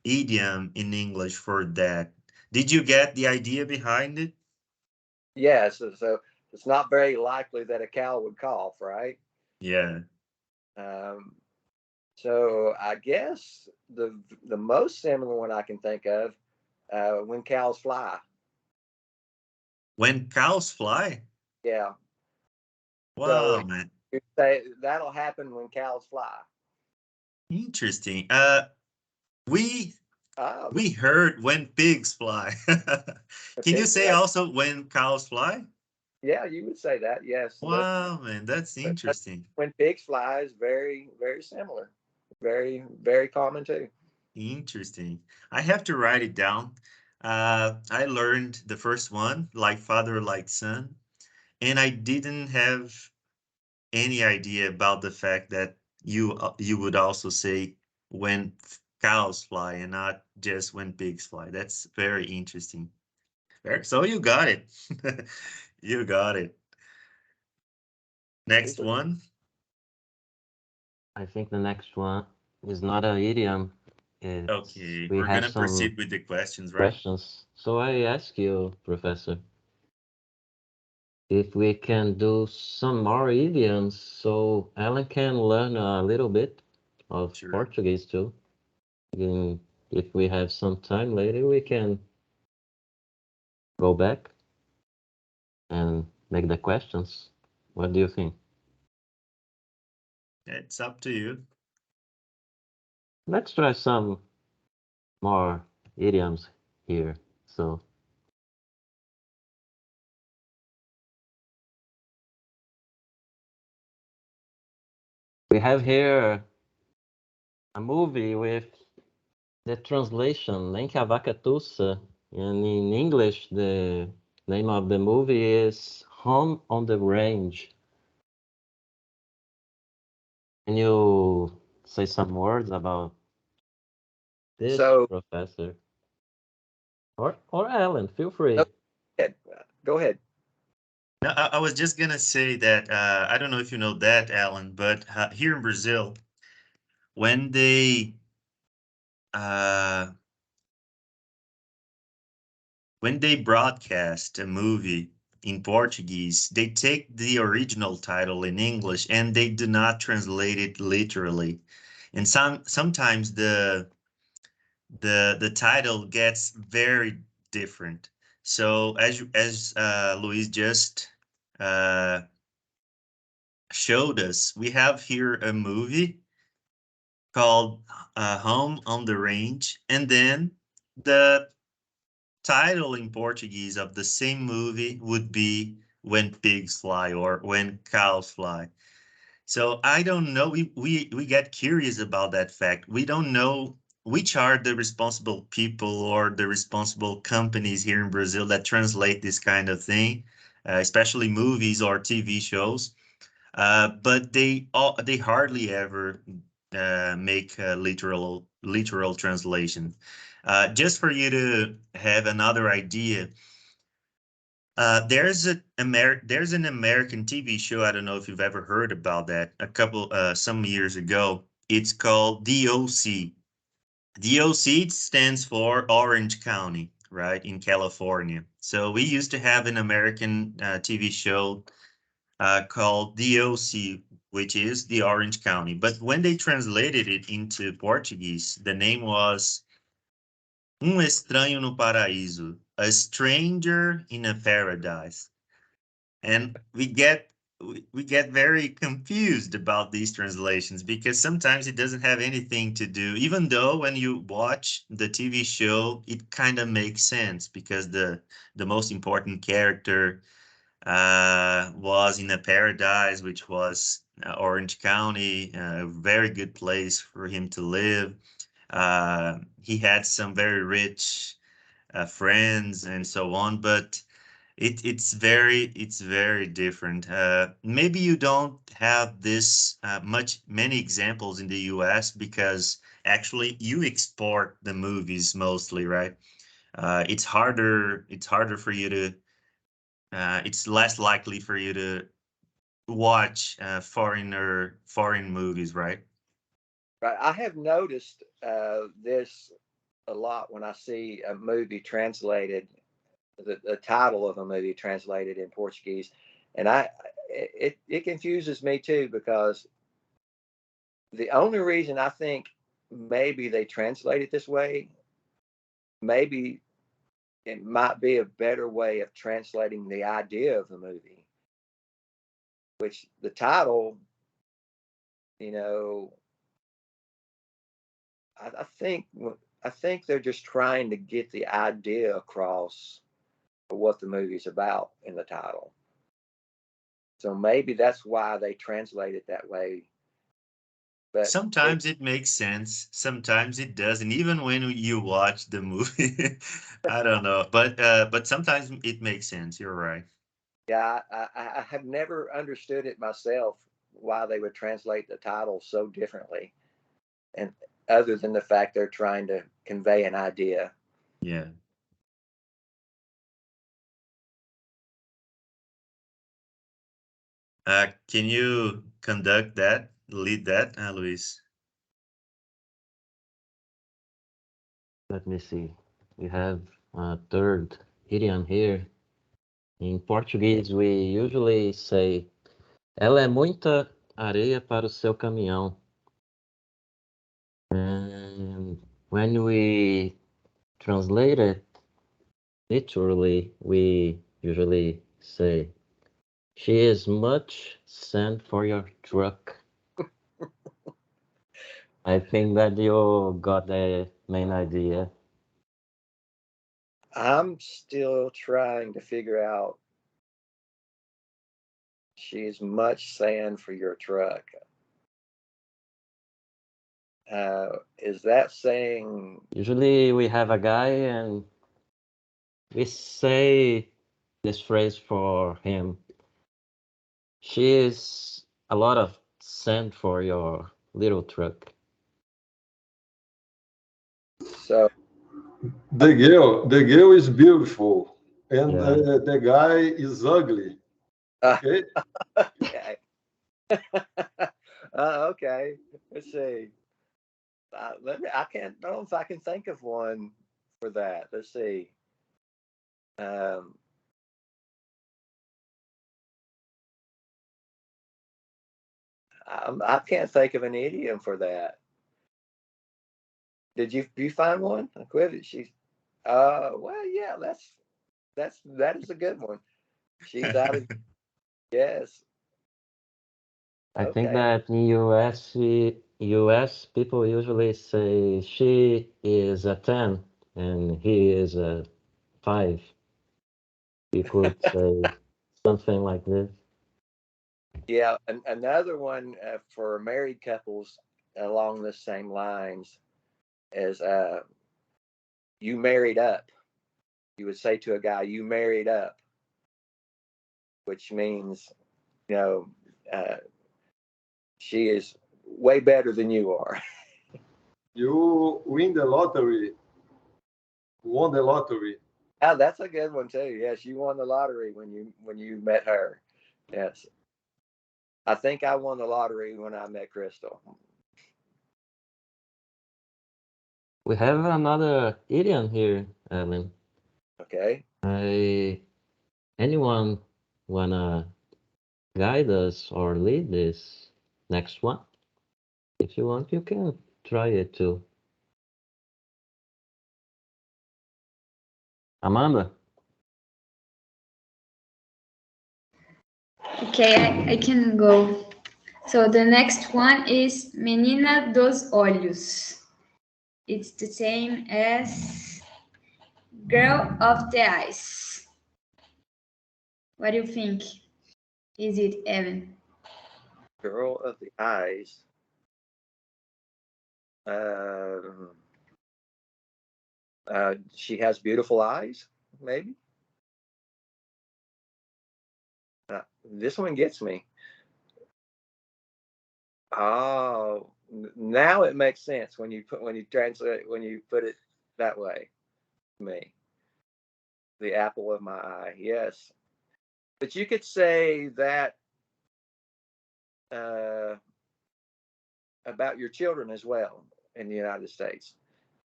idiom in English for that? Did you get the idea behind it? Yeah, so it's not very likely that a cow would cough, right? Yeah. Um, so I guess the most similar one I can think of, when cows fly. When cows fly? Yeah. So Wow, man. you say that'll happen when cows fly. Interesting. We Oh, we heard when pigs fly. the Can you pig. say also when cows fly? Yeah, you would say that. Yes, Wow, man, that's that's interesting. when pigs fly is very very similar, very common too. Interesting. I have to write it down. I learned the first one, like father, like son, and I didn't have any idea about the fact that you would also say when cows fly and not just when pigs fly. That's very interesting. So you got it. You got it. Next Super. one. I think the next one is not an idiom. It's Okay, we we're have gonna some proceed with the questions, right? questions. So I ask you, Professor, if we can do some more idioms so Alan can learn a little bit of Sure. Portuguese too. And if we have some time later, we can go back and make the questions. What do you think? It's up to you. Let's try some more idioms here. So we have here a movie with the translation, Nem que a vaca tussa, and in English, the name of the movie is Home on the Range. Can you say some words about this, So Professor? Or Alan, feel no, free. go ahead. No, I was just gonna say that I don't know if you know that, Alan, but here in Brazil, when uh, they broadcast a movie in Portuguese, they take the original title in English and they do not translate it literally. And sometimes the title gets very different. So as Luis just uh, showed us, we have here a movie called Home on the Range, and then the title in Portuguese of the same movie would be When Pigs Fly or When Cows Fly. So I don't know. We get curious about that fact. We don't know which are the responsible people or the responsible companies here in Brazil that translate this kind of thing, especially movies or TV shows. But they hardly ever make a literal translation. Just for you to have another idea, there's an American TV show. I don't know if you've ever heard about that. Some years ago, it's called DOC. DOC stands for Orange County, right, in California. So we used to have an American TV show called DOC, which is the Orange County. But when they translated it into Portuguese, the name was Estranho no Paraíso, a stranger in a paradise. And we get very confused about these translations because sometimes it doesn't have anything to do, even though when you watch the TV show, it kind of makes sense because the most important character was in a paradise, which was Orange County, a very good place for him to live. He had some very rich friends and so on, but it's very different. Maybe you don't have this many examples in the U.S. because actually you export the movies mostly, right? It's harder for you to it's less likely for you to watch foreign movies, right? Right. I have noticed this a lot when I see a movie translated, the title of a movie translated in Portuguese, and it confuses me too, because the only reason I think maybe they translate it this way, maybe it might be a better way of translating the idea of the movie, which the title, you know, I think they're just trying to get the idea across of what the movie's about in the title. So maybe that's why they translate it that way. But Sometimes it makes sense, sometimes it doesn't, even when you watch the movie. I don't know, but sometimes it makes sense. You're right. yeah, I have never understood it myself, why they would translate the title so differently, and other than the fact they're trying to convey an idea. Yeah. Can you lead that, Luis? Let me see. We have a third idiom here. In Portuguese, we usually say, ela é muita areia para o seu caminhão. And when we translate it literally, we usually say, she is much sand for your truck. I think that you got the main idea. I'm still trying to figure out, she's much sand for your truck. Is that saying? Usually we have a guy and we say this phrase for him. She is a lot of sand for your little truck. So The girl is beautiful, and Yeah. the guy is ugly. Okay. okay. Okay. Let's see. I can't. I don't know if I can think of one for that. Let's see. Um, I can't think of an idiom for that. Did you find one? I quit it. She's. Well, yeah. That is a good one. She's out of. Yes. I think Okay. that in US people usually say she is a 10 and he is a 5. You could say something like this. Yeah. Another one for married couples along the same lines is you married up. You would say to a guy, "You married up," which means, you know, uh, she is way better than you are. You win the lottery. Won the lottery. Oh, that's a good one too. Yes, you won the lottery when you met her. Yes, I think I won the lottery when I met Crystal. We have another idiom here, Alan. Okay. Anyone wanna guide us or lead this next one? If you want, you can try it too. Amanda? Okay, I can go. So the next one is Menina dos Olhos. It's the same as Girl of the Eyes. What do you think? Is it Evan? Girl of the eyes. Uh, she has beautiful eyes, maybe. This one gets me. Oh, now it makes sense when you put it that way. Me, the apple of my eye. Yes, but you could say that uh, about your children as well in the United States.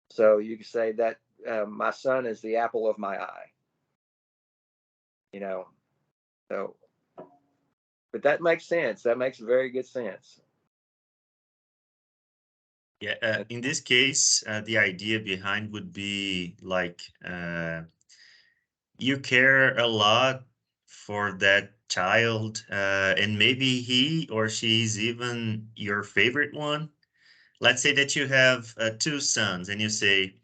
So you could say that my son is the apple of my eye. You know, so but that makes sense. That makes very good sense. Yeah, in this case, the idea behind would be like you care a lot for that child, and maybe he or she's even your favorite one. Let's say that you have two sons, and you say,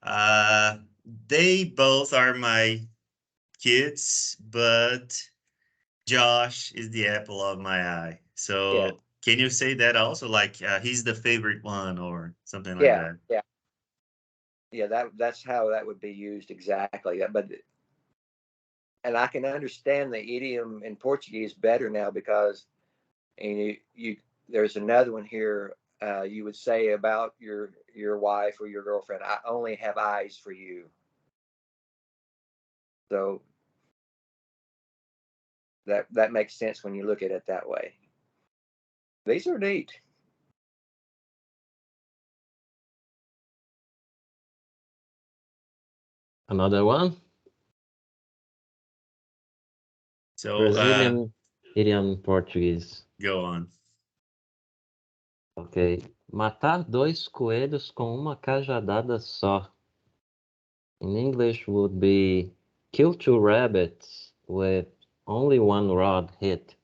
uh, they both are my kids, but Josh is the apple of my eye. Yeah, So can you say that also, like he's the favorite one or something like yeah, that? yeah, yeah. That's how that would be used exactly. But and I can understand the idiom in Portuguese better now because and you there's another one here. You would say about your wife or your girlfriend, I only have eyes for you. So that makes sense when you look at it that way. These are neat. Another one? So Brazilian idiom Portuguese. go on. Ok. Matar dois coelhos com uma cajadada só. In English would be kill two rabbits with only one rod hit.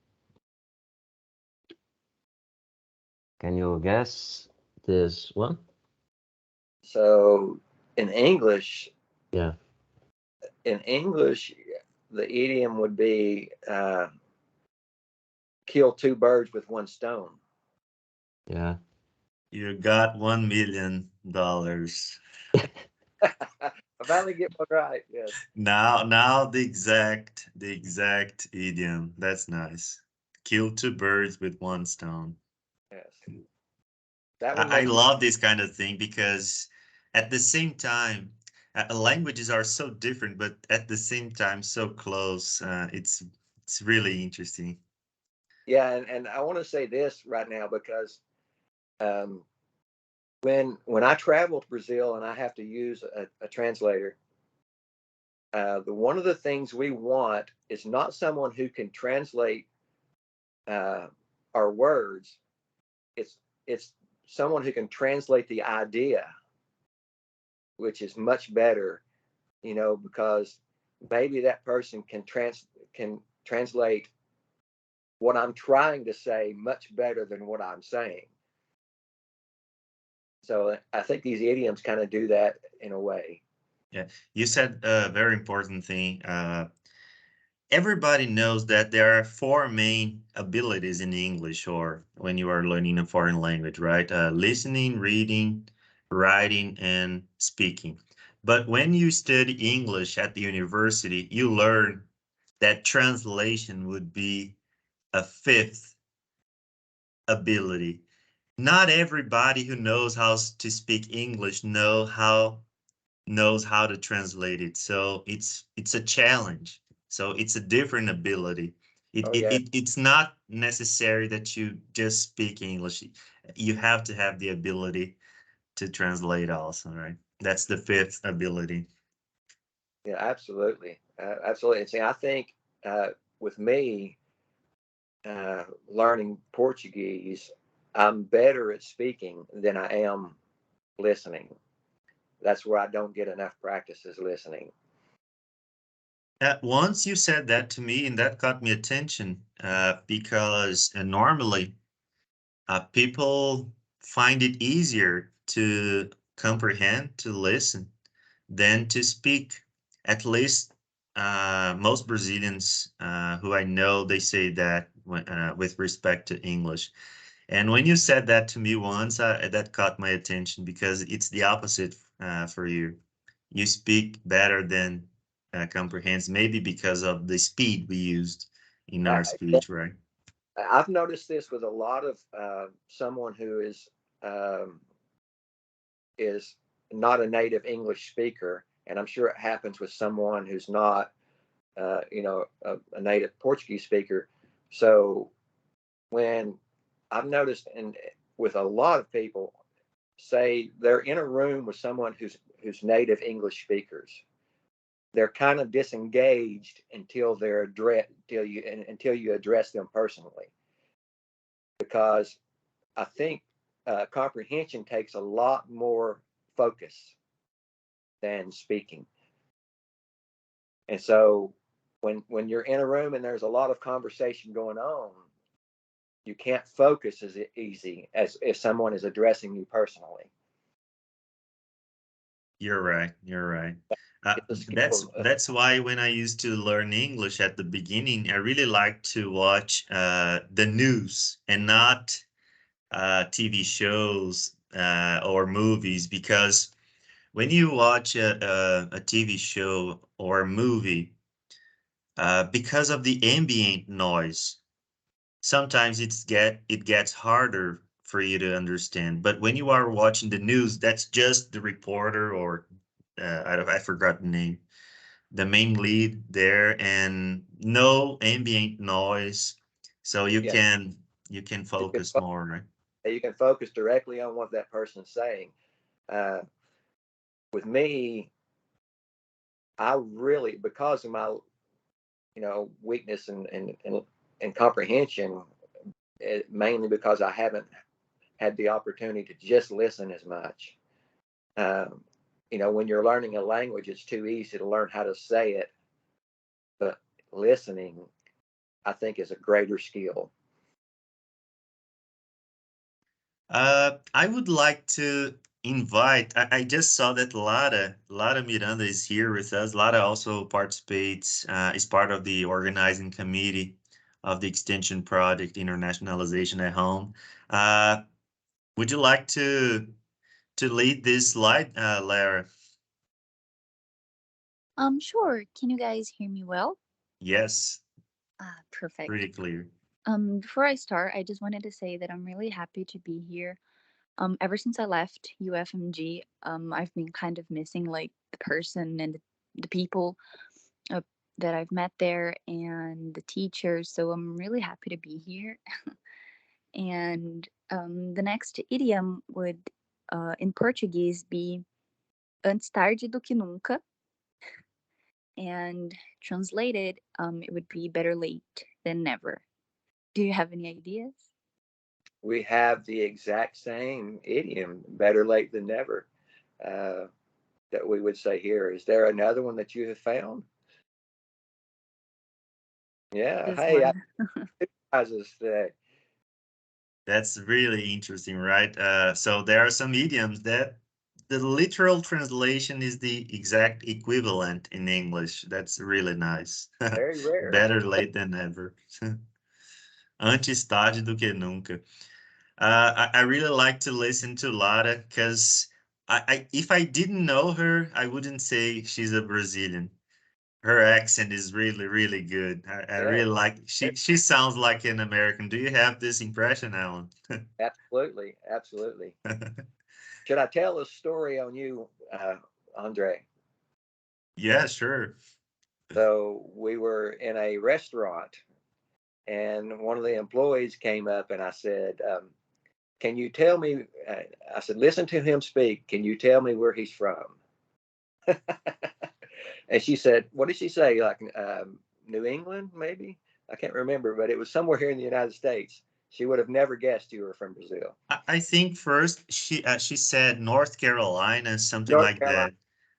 Can you guess this one? So in English, Yeah. in English, the idiom would be kill two birds with one stone. Yeah. You got $1 million. I finally get one right. Yes. Now the exact idiom. That's nice. Kill two birds with one stone. Yes. That one I makes love this kind of thing because at the same time, languages are so different, but at the same time so close. It's really interesting. yeah, and I want to say this right now because um, when I travel to Brazil and I have to use a translator, the one of the things we want is not someone who can translate uh, our words. It's someone who can translate the idea, which is much better, because maybe that person can translate what I'm trying to say much better than what I'm saying. So I think these idioms kind of do that in a way. Yeah, you said a very important thing. Everybody knows that there are four main abilities in English or when you are learning a foreign language, right? Listening, reading, writing, and speaking. But when you study English at the university, you learn that translation would be a fifth ability. Not everybody who knows how to speak English knows how to translate it. So it's a challenge. So it's a different ability. Oh yeah, It's not necessary that you just speak English. You have to have the ability to translate also, right? That's the fifth ability. yeah, absolutely, absolutely. And see, I think with me learning Portuguese, I'm better at speaking than I am listening. That's where I don't get enough practice is listening. Once you said that to me, and that caught me attention because normally people find it easier to comprehend, to listen, than to speak. At least most Brazilians who I know, they say that with respect to English. And when you said that to me once, that caught my attention because it's the opposite for you. You speak better than comprehends, maybe because of the speed we used in I, our speech, right? I've noticed this with a lot of someone who um, is not a native English speaker, and I'm sure it happens with someone who's not, a native Portuguese speaker. So when I've noticed, and with a lot of people, say they're in a room with someone who's native English speakers, they're kind of disengaged until they're until you address them personally, because I think comprehension takes a lot more focus than speaking. And so when you're in a room and there's a lot of conversation going on, you can't focus as easy as if someone is addressing you personally. You're right. You're right. It's a That's skill. that's why when I used to learn English at the beginning, I really liked to watch the news and not TV shows or movies, because when you watch a TV show or a movie, because of the ambient noise, sometimes it gets harder for you to understand. But when you are watching the news, that's just the reporter or I forgot the name, the main lead there, and no ambient noise, so Yeah, you can you can focus more, right? you can focus directly on what that person's saying. Uh, with me, I really, because of my weakness and comprehension, mainly because I haven't had the opportunity to just listen as much. Um, when you're learning a language, it's too easy to learn how to say it, but listening, I think, is a greater skill. I would like to invite. I just saw that Lara Miranda is here with us. Lara also participates, is part of the organizing committee of the Extension Project Internationalization at Home. Uh, would you like to lead this slide, Lara? Sure. Can you guys hear me well? Yes, Perfect. pretty clear. Before I start, I just wanted to say that I'm really happy to be here. Ever since I left UFMG, I've been kind of missing like the person and the people uh, that I've met there and the teachers. So I'm really happy to be here. And the next idiom would, in Portuguese, be antes tarde do que nunca. And translated, it would be better late than never. Do you have any ideas? We have the exact same idiom, better late than never, uh, that we would say here. Is there another one that you have found? Yeah. This Hey, I one. surprises today. That's really interesting, right? So there are some idioms that the literal translation is the exact equivalent in English. That's really nice. Very rare. Better late than never. Antes tarde do que nunca. I really like to listen to Lara because if I didn't know her, I wouldn't say she's a Brazilian. Her accent is really, really good. I Yeah, really like. She sounds like an American. Do you have this impression, Alan? absolutely, absolutely. Should I tell a story on you, Andre? Yeah, sure. So we were in a restaurant, and one of the employees came up, and I said, "Can you tell me?" I said, "Listen to him speak. Can you tell me where he's from?" And she said, "What did she say? Like New England, maybe? I can't remember, but it was somewhere here in the United States. She would have never guessed you were from Brazil. I think first she said North Carolina, something North like Carolina.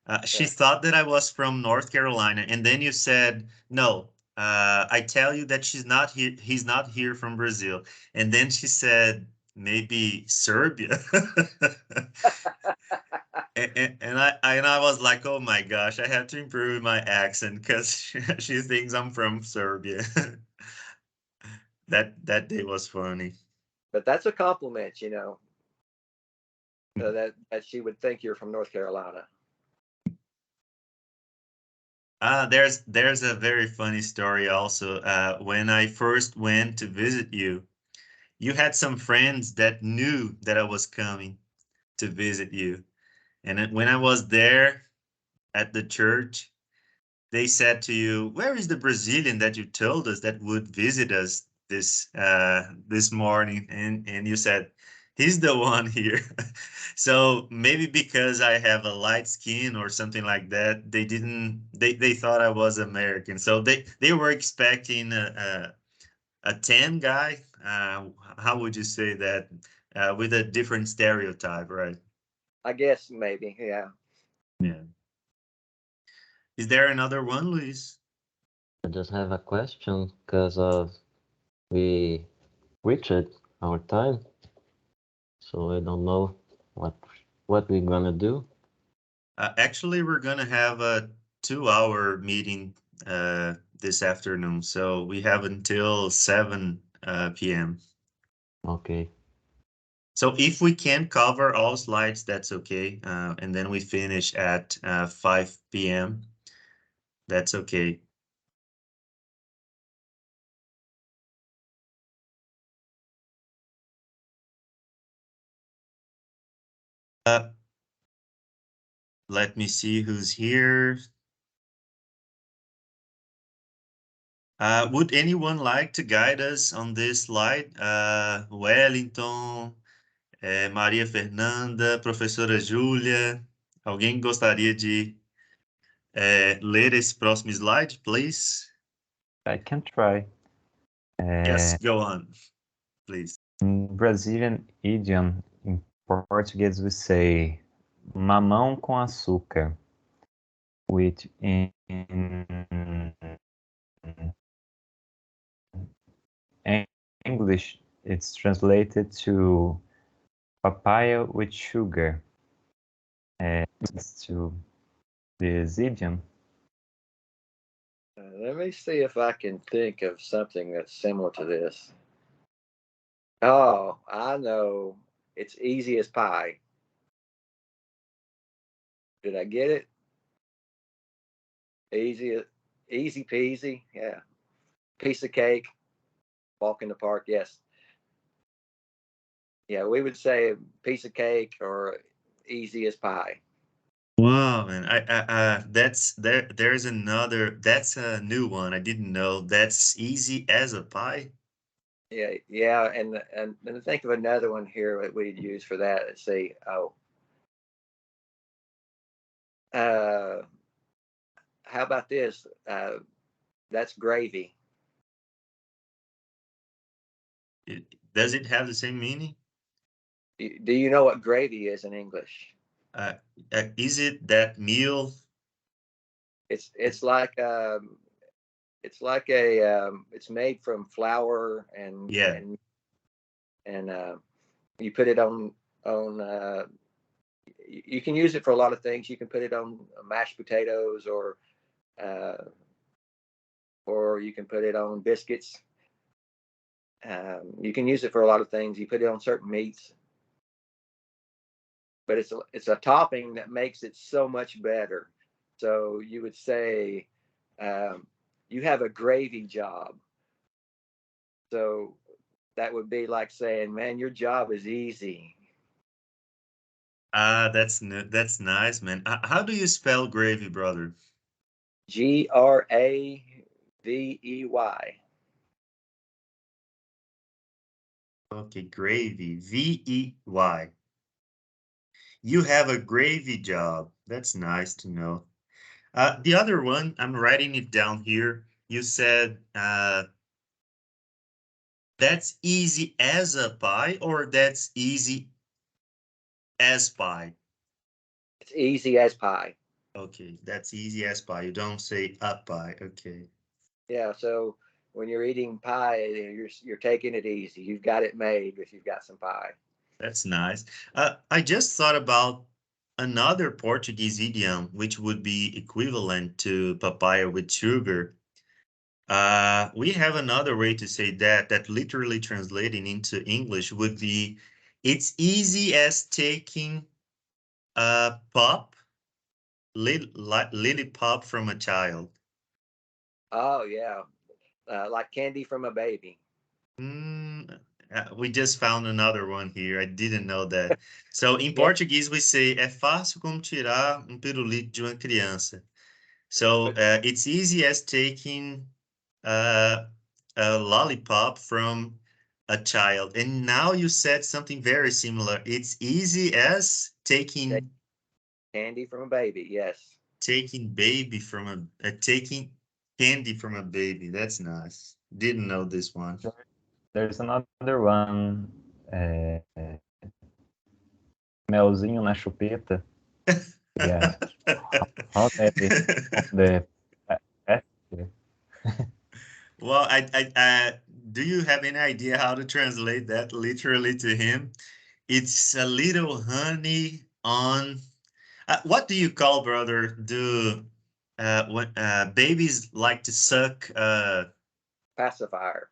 that. She Yeah. thought that I was from North Carolina, and then you said no. I tell you that she's not here. He's not here from Brazil. And then she said, maybe Serbia. And I was like, oh my gosh, I have to improve my accent because she thinks I'm from Serbia. That day was funny. But that's a compliment, that she would think you're from North Carolina. There's a very funny story also. When I first went to visit you, you had some friends that knew that I was coming to visit you. And when I was there at the church, they said to you, "Where is the Brazilian that you told us that would visit us this morning?" And you said, "He's the one here." So maybe because I have a light skin or something like that, they thought I was American. So they were expecting a tan guy. How would you say that? With a different stereotype, right? I guess maybe, yeah. Yeah. Is there another one, Luis? I just have a question because of we reached our time, so I don't know what what we're gonna do. Actually, we're gonna have a 2-hour meeting this afternoon, so we have until 7 p.m. Okay, So if we can cover all slides, that's okay. And then we finish at 5 p.m. That's okay. Uh, Let me see who's here. Would anyone like to guide us on this slide? Wellington, Maria Fernanda, professora Júlia. Alguém gostaria de ler esse próximo slide, please? I can try. Yes, go on, please. In Brazilian idiom, in Portuguese we say mamão com açúcar, which in English it's translated to papaya with sugar. To this idiom. Let me see if I can think of something that's similar to this. Oh, I know. It's easy as pie. Did I get it? Easy peasy. Yeah. Piece of cake. Walk in the park. Yes. Yeah, we would say piece of cake or easy as pie. Wow, man. That's there's another, that's a new one. I didn't know. That's easy as a pie. Yeah, yeah, and think of another one here that we'd use for that. Let's see. Oh, uh, how about this? That's gravy. Does it have the same meaning? Do you know what gravy is in English? Uh, is it that meal? It's like it's made from flour Yeah. and you put it on. You can use it for a lot of things. You can put it on mashed potatoes uh, or you can put it on biscuits. You can use it for a lot of things. You put it on certain meats, but it's a topping that makes it so much better. So you would say you have a gravy job. So that would be like saying, "Man, your job is easy." That's nice, man. How do you spell gravy, brother? Gravey. Okay, gravy. Vey. You have a gravy job. That's nice to know. The other one, I'm writing it down here. You said that's easy as a pie, or that's easy as pie? It's easy as pie. Okay, that's easy as pie. You don't say up pie. Okay. Yeah. So when you're eating pie, you're taking it easy. You've got it made if you've got some pie. That's nice. I just thought about another Portuguese idiom which would be equivalent to papaya with sugar. We have another way to say that, that literally translating into English would be, it's easy as taking a pop, lily pop from a child. Oh yeah, like candy from a baby. We just found another one here. I didn't know that. So, em Yeah, português, we say, é fácil como tirar pirulito de uma criança. So, but it's easy as taking uh, a lollipop from a child. And now you said something very similar. It's easy as take taking candy from a baby. Yes. baby from taking candy from a baby. That's nice. Didn't know this one. There's another one, melzinho na chupeta. Yeah. How they on the pasture. Well, do you have any idea how to translate that literally to him? It's a little honey on. What do you call, brother? Do when babies like to suck? Pacifier.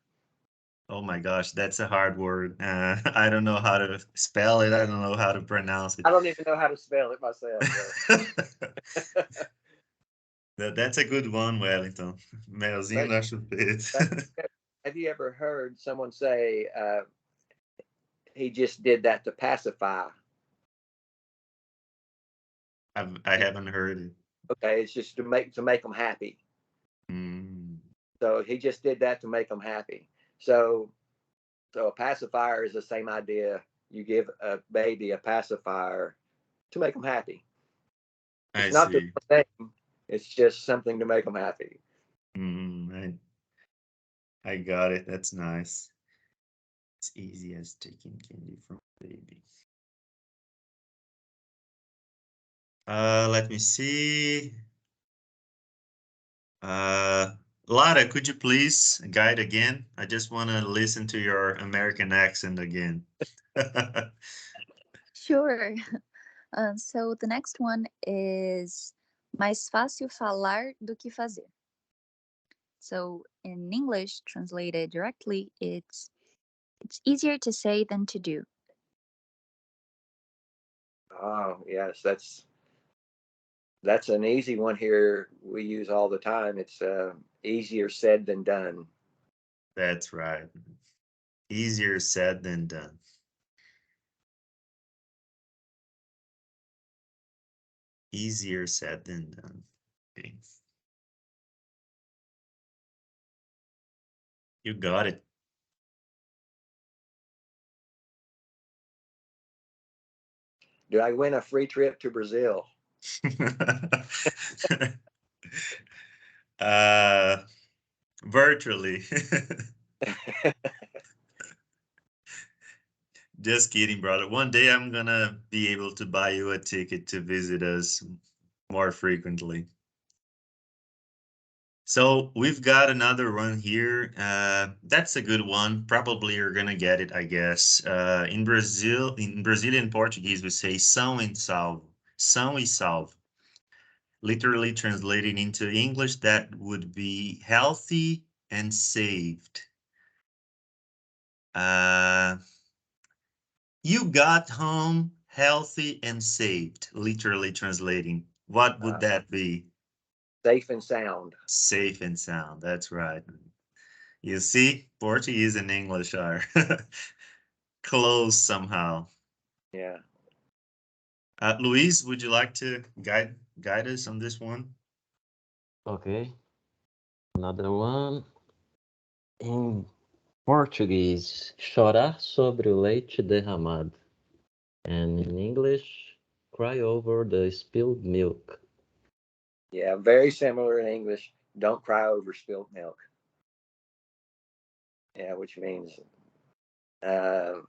Oh my gosh, that's a hard word. I don't know how to spell it. I don't know how to pronounce it. I don't even know how to spell it myself. So. That's a good one, Wellington. Melzinho But, na but chupeta. have you ever heard someone say he just did that to pacify? I haven't heard it. Okay, it's just to make them happy. Mm, So he just did that to make them happy. So a pacifier is the same idea. You give a baby a pacifier to make them happy. I It's not the see. same. It's just something to make them happy. I got it. That's nice. It's easy as taking candy from a baby. Let me see. Lara, could you please guide again? I just want to listen to your American accent again. Sure. So the next one is mais fácil falar do que fazer. So in English, translated directly, it's easier to say than to do. Oh yes, that's an easy one here. We use all the time. It's easier said than done. That's right. Easier said than done. Easier said than done. Okay. You got it. Do I win a free trip to Brazil? uh, virtually. Just kidding, brother. One day I'm gonna be able to buy you a ticket to visit us more frequently. So we've got another one here. That's a good one. Probably you're gonna get it, I guess. In Brazilian Portuguese, we say são e salvo. São e salvo. Literally translating into English, that would be healthy and saved. You got home healthy and saved, literally translating. What would that be? Safe and sound. Safe and sound. That's right. You see, Portuguese and English are close somehow. Yeah. Luis, would you like to guide us on this one? Okay, another one. In Portuguese, chorar sobre o leite derramado. And in English, cry over the spilled milk. Yeah, very similar in English. Don't cry over spilled milk. Yeah, which means uh,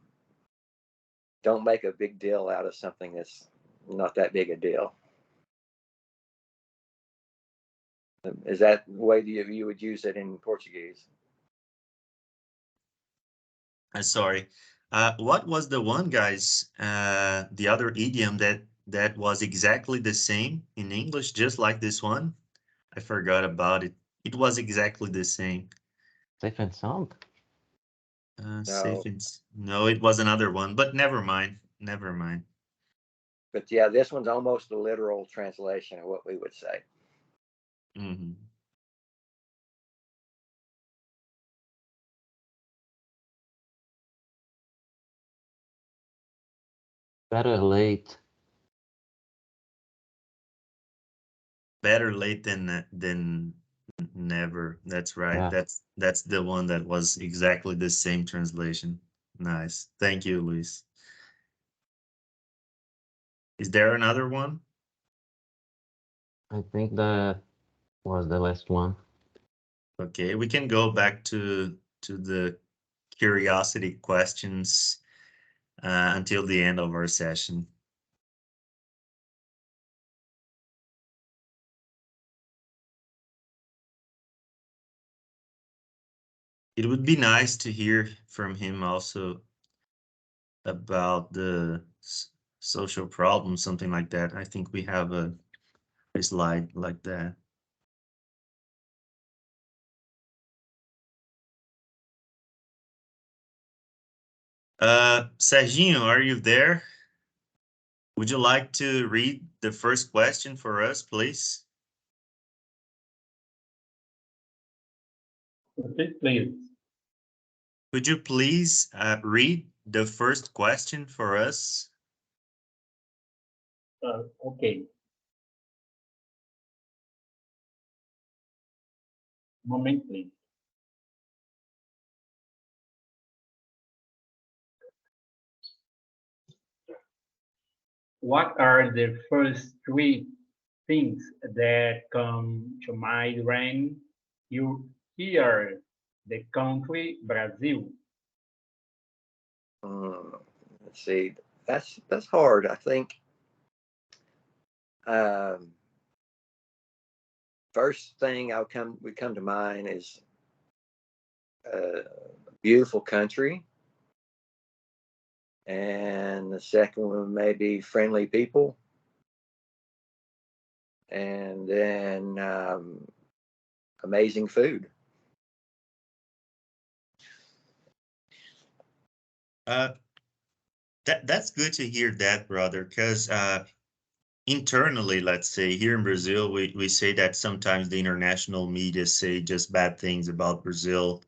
don't make a big deal out of something that's not that big a deal. Is that the way you would use it in Portuguese? Sorry. What was the one, guys? The other idiom that was exactly the same in English, just like this one? I forgot about it. It was exactly the same. Safe and sound. Safe No, and no, it was another one, but never mind. Never mind. but yeah, this one's almost a literal translation of what we would say. Hmm. Better late. Better late than never. That's right. Yeah. That's the one that was exactly the same translation. Nice. Thank you, Luis. Is there another one? I think that was the last one. Okay, we can go back to the curiosity questions until the end of our session. It would be nice to hear from him also about the social problem, something like that. I think we have a slide like that. Serginho, are you there? Would you like to read the first question for us, please? Okay, please. Could you please read the first question for us? Okay. Moment, please. What are the first three things that come to mind when you hear the country Brazil? Let's see. That's hard. I think um, first thing would come to mind is a beautiful country, and the second one may be friendly people, and then amazing food. Uh, that's good to hear that, brother, because internally, let's say here in Brazil, we say that sometimes the international media say just bad things about Brazil,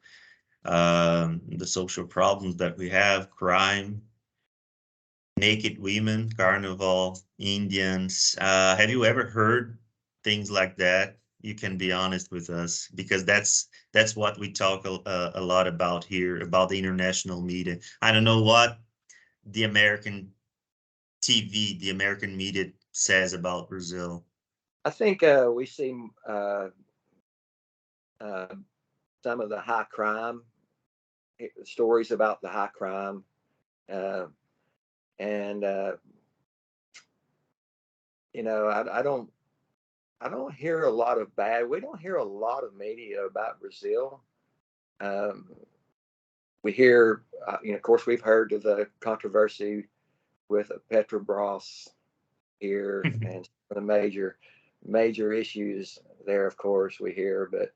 the social problems that we have, crime, naked women, carnival, Indians. Have you ever heard things like that? You can be honest with us because that's what we talk a lot about here about the international media. I don't know what the American TV, the American media says about Brazil. I think we see uh, some of the high crime stories about the high crime, uh, and I don't hear a lot of bad. We don't hear a lot of media about Brazil. Um, we hear, of course, we've heard of the controversy with Petrobras here and the major issues there. Of course, we hear, but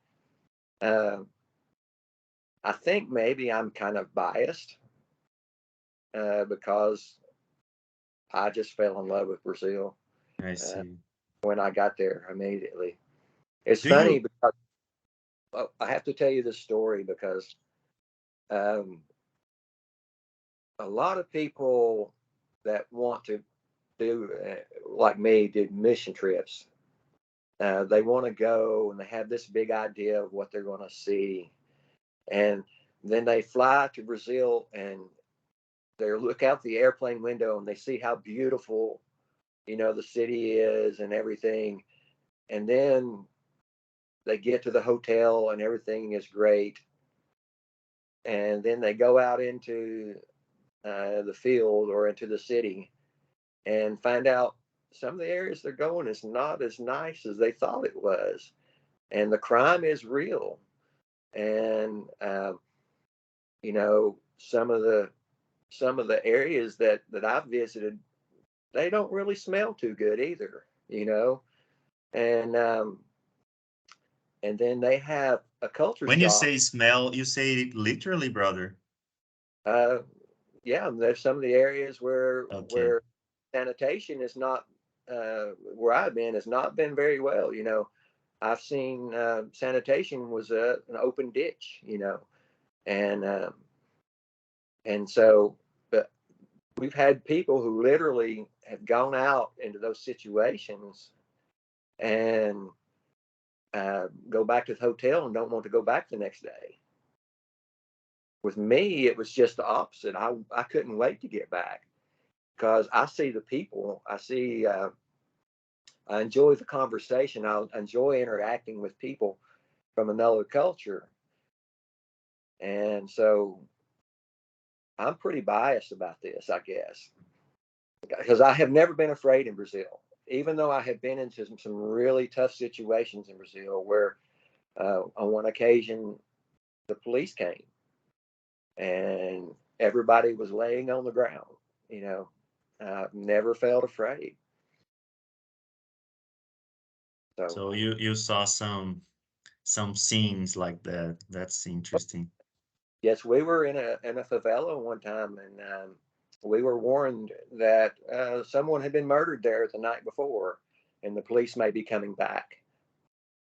I think maybe I'm kind of biased because I just fell in love with Brazil I uh, see. when I got there immediately. It's Do funny you? because I have to tell you this story because um, a lot of people that want to do like me did mission trips. They want to go and they have this big idea of what they're going to see, and then they fly to Brazil and they look out the airplane window and they see how beautiful the city is and everything, and then they get to the hotel and everything is great, and then they go out into the field or into the city and find out some of the areas they're going is not as nice as they thought it was, and the crime is real, and you know some of the areas that I've visited, they don't really smell too good either, you know. And then they have a culture When you shock. say smell, you say it literally, brother. Uh, yeah, there's some of the areas Okay. where sanitation is not, where I've been, has not been very well. You know, I've seen sanitation was an open ditch. You know, and so, but we've had people who literally have gone out into those situations and go back to the hotel and don't want to go back the next day. With me, it was just the opposite. I couldn't wait to get back because I see the people. I enjoy the conversation. I enjoy interacting with people from another culture, and so I'm pretty biased about this, I guess, because I have never been afraid in Brazil, even though I have been into some really tough situations in Brazil where on one occasion the police came and everybody was laying on the ground. You know, I've never felt afraid. So So you saw some scenes like that. That's interesting. yes, we were in a favela one time, and we were warned that someone had been murdered there the night before, and the police may be coming back.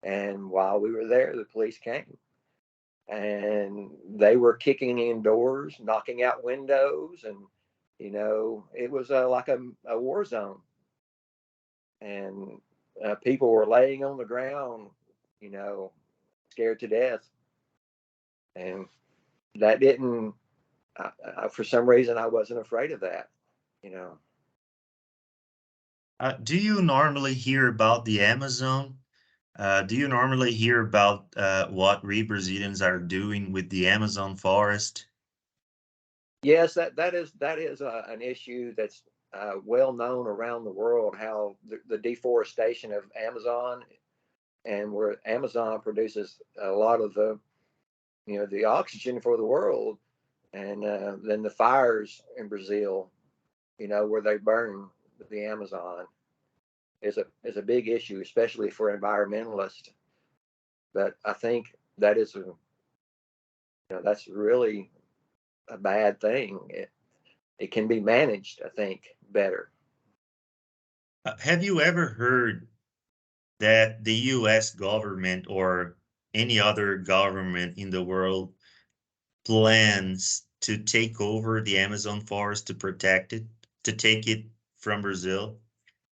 And while we were there, the police came, and they were kicking in doors, knocking out windows, and you know it was like a war zone, and people were laying on the ground, you know, scared to death, and that didn't. For some reason, I wasn't afraid of that, you know. Do you normally hear about the Amazon? Do you normally hear about what we Brazilians are doing with the Amazon forest? Yes, that is an issue that's well known around the world. How the deforestation of Amazon, and where Amazon produces a lot of the, you know, the oxygen for the world, and then the fires in Brazil, you know, where they burn the Amazon is a big issue, especially for environmentalists. But I think that is that's really a bad thing. It can be managed, I think, better. Have you ever heard that the US government or any other government in the world plans to take over the Amazon forest to protect it, to take it from Brazil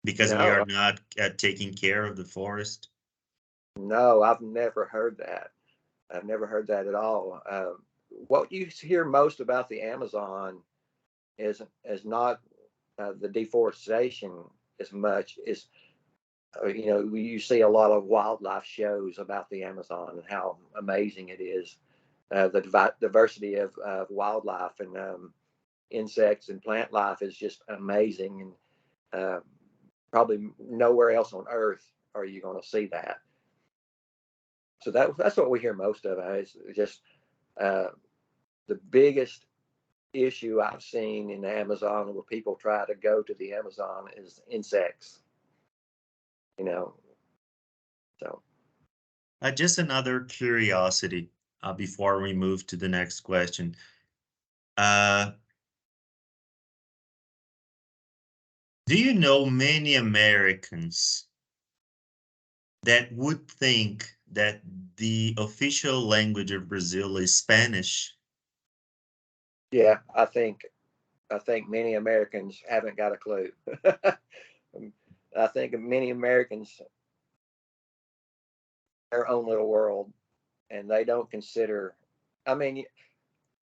because we are No, not taking care of the forest? no, I've never heard that. I've never heard that at all. What you hear most about the Amazon is not the deforestation as much as you know. You see a lot of wildlife shows about the Amazon and how amazing it is. The diversity of wildlife and insects and plant life is just amazing, and probably nowhere else on Earth are you going to see that. So that's what we hear most of. It's just uh, the biggest issue I've seen in the Amazon where people try to go to the Amazon is insects. You know, so Just another curiosity before we move to the next question. Uh, do you know many Americans that would think that the official language of Brazil is Spanish? yeah, I think many Americans haven't got a clue. I think many Americans their own little world, and they don't consider. I mean,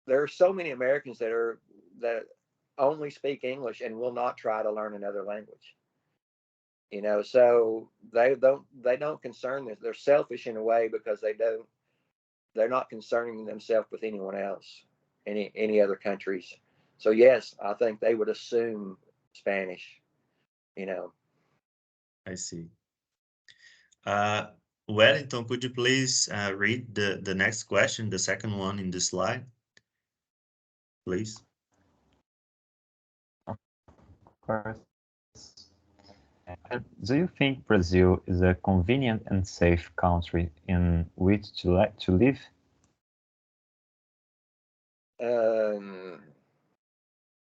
there are so many Americans that only speak English and will not try to learn another language. You know, so they don't concern this. They're selfish in a way because they're not concerning themselves with anyone else, any other countries. So yes, I think they would assume Spanish. You know, I see. Uh, Wellington, could you please read the next question, the second one in the slide? please. Of course. Do you think Brazil is a convenient and safe country in which to live?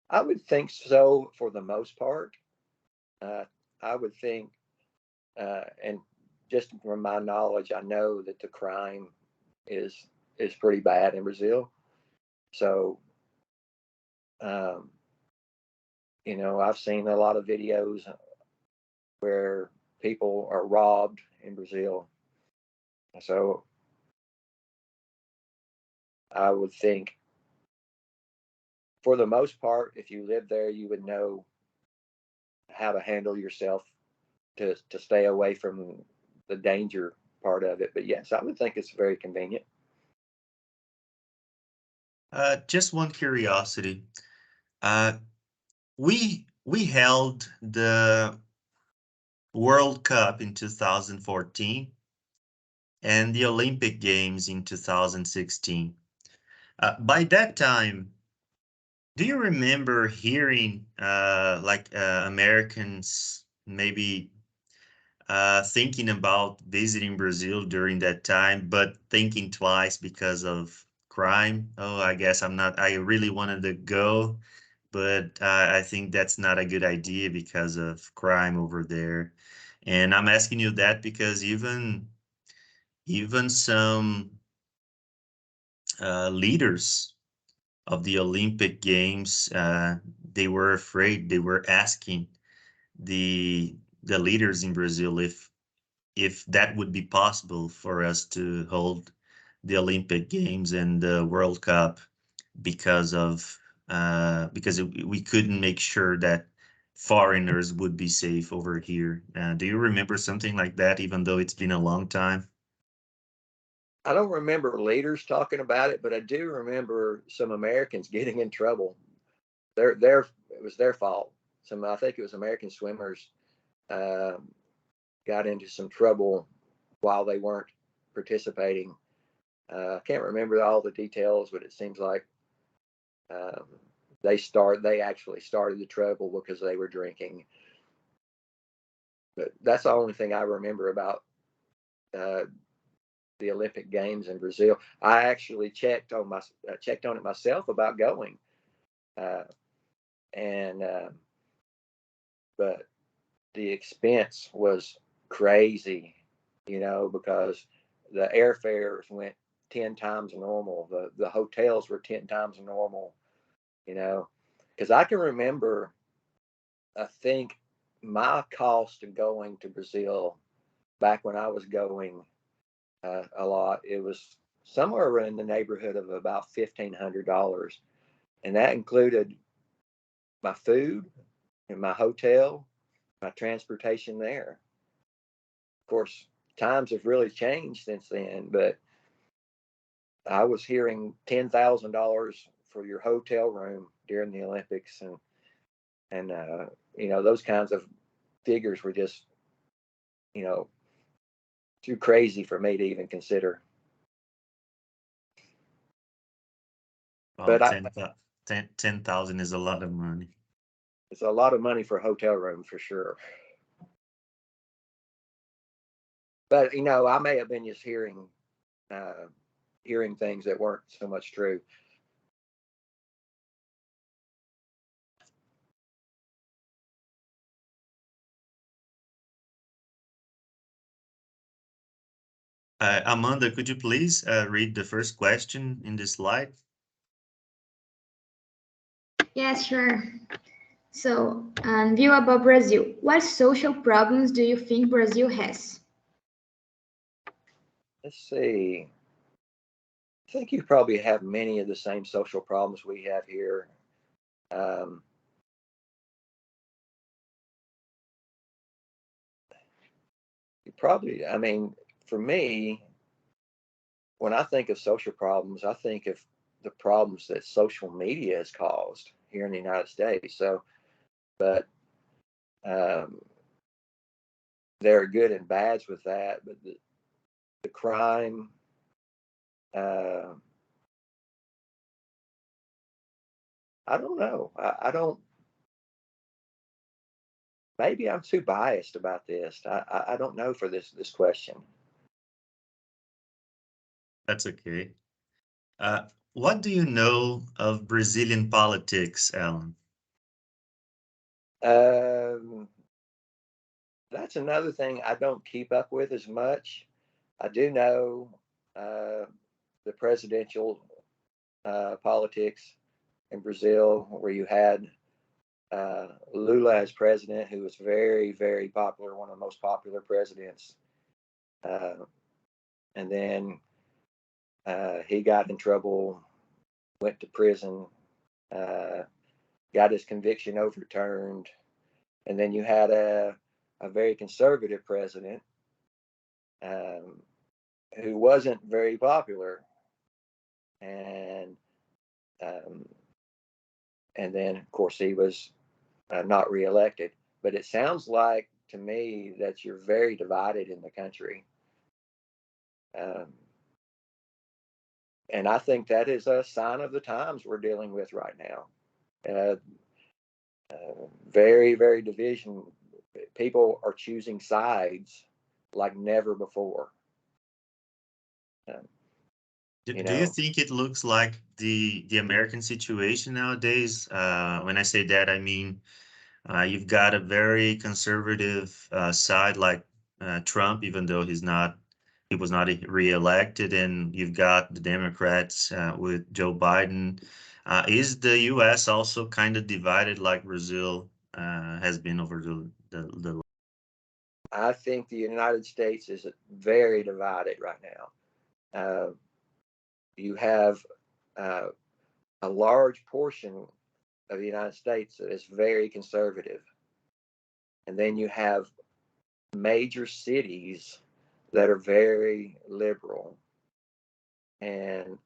I would think so for the most part. I would think, and just from my knowledge, I know that the crime is is pretty bad in Brazil. So, um, I've seen a lot of videos where people are robbed in Brazil. So I would think, for the most part, if you live there, you would know how to handle yourself to stay away from the danger part of it. But yes, I would think it's very convenient. Just one curiosity. Uh, we held the World Cup in 2014 and the Olympic Games in 2016. By that time, do you remember hearing Americans maybe thinking about visiting Brazil during that time, but thinking twice because of crime? Oh, I guess I'm not. I really wanted to go, but I think that's not a good idea because of crime over there. And I'm asking you that because even some leaders of the Olympic Games, they were afraid. They were asking the leaders in Brazil if that would be possible for us to hold the Olympic Games and the World Cup because we couldn't make sure that foreigners would be safe over here. Do you remember something like that, even though it's been a long time? I don't remember leaders talking about it, but I do remember some Americans getting in trouble. It was their fault. I think it was American swimmers um, got into some trouble while they weren't participating. I can't remember all the details, but it seems like um, they actually started the trouble because they were drinking. But that's the only thing I remember about uh, the Olympic Games in Brazil. I actually checked on it myself about going, uh, and but the expense was crazy, because the airfares went 10 times normal. The hotels were 10 times normal, because I can remember, I think my cost of going to Brazil back when I was going a lot, it was somewhere in the neighborhood of about $1,500. And that included my food and my hotel, my transportation there. Of course, times have really changed since then, but I was hearing $10,000 for your hotel room during the Olympics, and those kinds of figures were just you know too crazy for me to even consider. Well, But 10,000 is a lot of money. it's a lot of money for a hotel room for sure. But I may have been just uh, hearing things that weren't so much true. Amanda, could you please read the first question in this slide? Yes, sure. So, view about Brazil. What social problems do you think Brazil has? Let's see. I think you probably have many of the same social problems we have here. Um, you probably, I mean, for me, when I think of social problems, I think of the problems that social media has caused here in the United States. So, but um, there are good and bads with that. But the crime, uh, I don't know. I don't. Maybe I'm too biased about this. I don't know for this question. That's okay. What do you know of Brazilian politics, Alan? Um, that's another thing I don't keep up with as much. I do know uh, the presidential politics in Brazil, where you had Lula as president, who was very, very popular, one of the most popular presidents. Uh, and then he got in trouble, went to prison, uh, got his conviction overturned. And then you had a very conservative president um, who wasn't very popular. And um, and then, of course, he was not reelected. But it sounds like to me that you're very divided in the country. Um, and I think that is a sign of the times we're dealing with right now. Uh, very, very division. People are choosing sides like never before. Um, you Do you know, think it looks like the American situation nowadays? When I say that, I mean you've got a very conservative side like Trump, even though he was not reelected, and you've got the Democrats with Joe Biden. Is the U.S. also kind of divided like Brazil has been over the I think the United States is very divided right now. You have uh, a large portion of the United States that is very conservative, and then you have major cities that are very liberal. And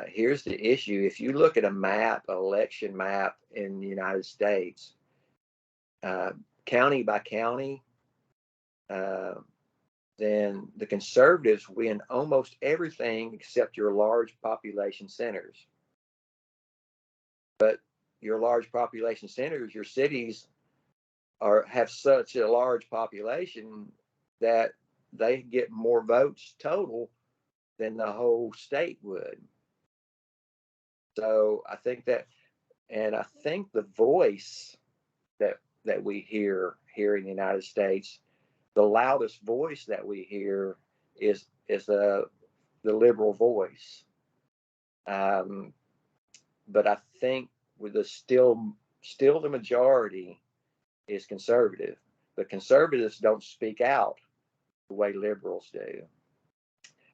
here's the issue: if you look at a map, election map in the United States, uh, county by county, uh, then the conservatives win almost everything except your large population centers. But your large population centers, your cities have such a large population that they get more votes total than the whole state would. So I think that, and I think the voice that we hear here in the United States, the loudest voice that we hear is the liberal voice. Um, but I think with the still the majority is conservative. But conservatives don't speak out the way liberals do.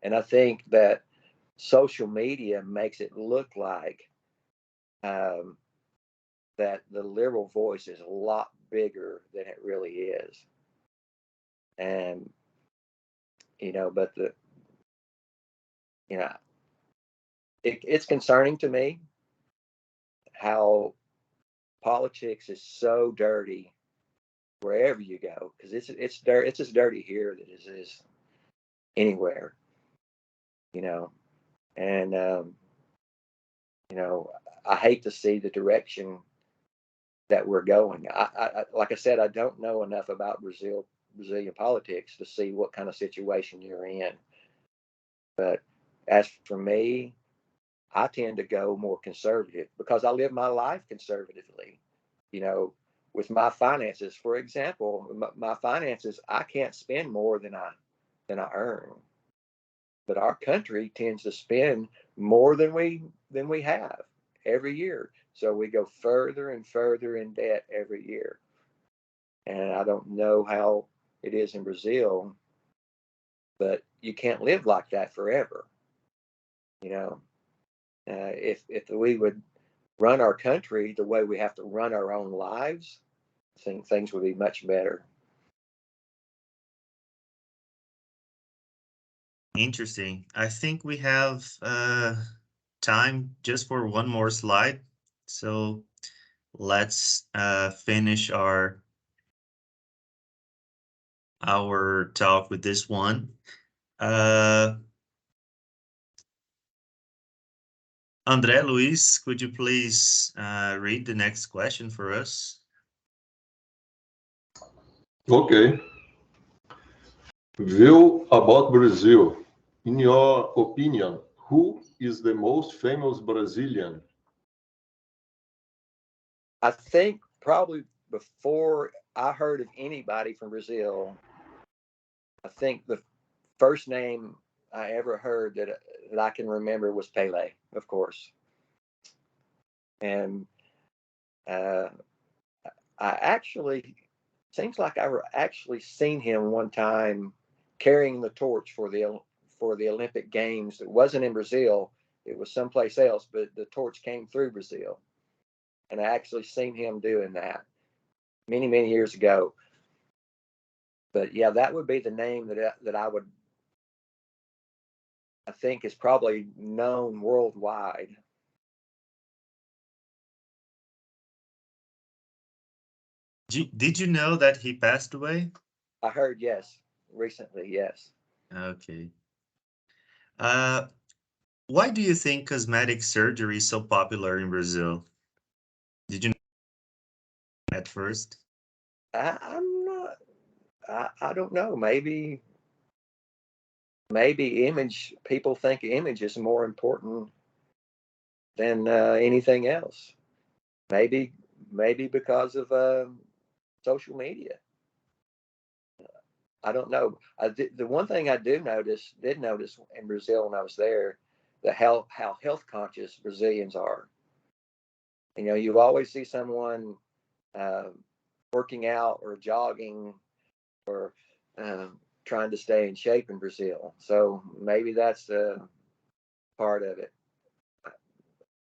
And I think that social media makes it look like um, that the liberal voice is a lot bigger than it really is. And but you know, it's concerning to me how politics is so dirty wherever you go, because it's as dirty here that it is anywhere. You know, and you know, I hate to see the direction that we're going. Like I said, I don't know enough about Brazilian politics to see what kind of situation you're in. But as for me, I tend to go more conservative because I live my life conservatively. You know, with my finances, for example, my finances, I can't spend more than I earn. But our country tends to spend more than we have every year. So we go further and further in debt every year. And I don't know how it is in Brazil, but you can't live like that forever. You know, if we would run our country the way we have to run our own lives, I think things would be much better. Interesting. I think we have time just for one more slide. So let's finish our talk with this one. Uh, André Luis, could you please read the next question for us? Okay. View about Brazil. In your opinion, who is the most famous Brazilian? I think probably before I heard of anybody from Brazil, I think the first name I ever heard that I can remember was Pele, of course. And I actually seems like I actually seen him one time carrying the torch for the Olympic Games. It wasn't in Brazil; it was someplace else, but the torch came through Brazil, and I actually seen him doing that many years ago. But yeah, that would be the name that I think is probably known worldwide. Did you know that he passed away? I heard yes, recently, yes. Okay. Uh, why do you think cosmetic surgery is so popular in Brazil? Did you know at first? I'm not. I don't know. Maybe image. People think image is more important than anything else. Maybe because of social media. I don't know. The one thing I did notice in Brazil when I was there, how health conscious Brazilians are. You know, you always see someone uh, working out or jogging or trying to stay in shape in Brazil. So maybe that's part of it.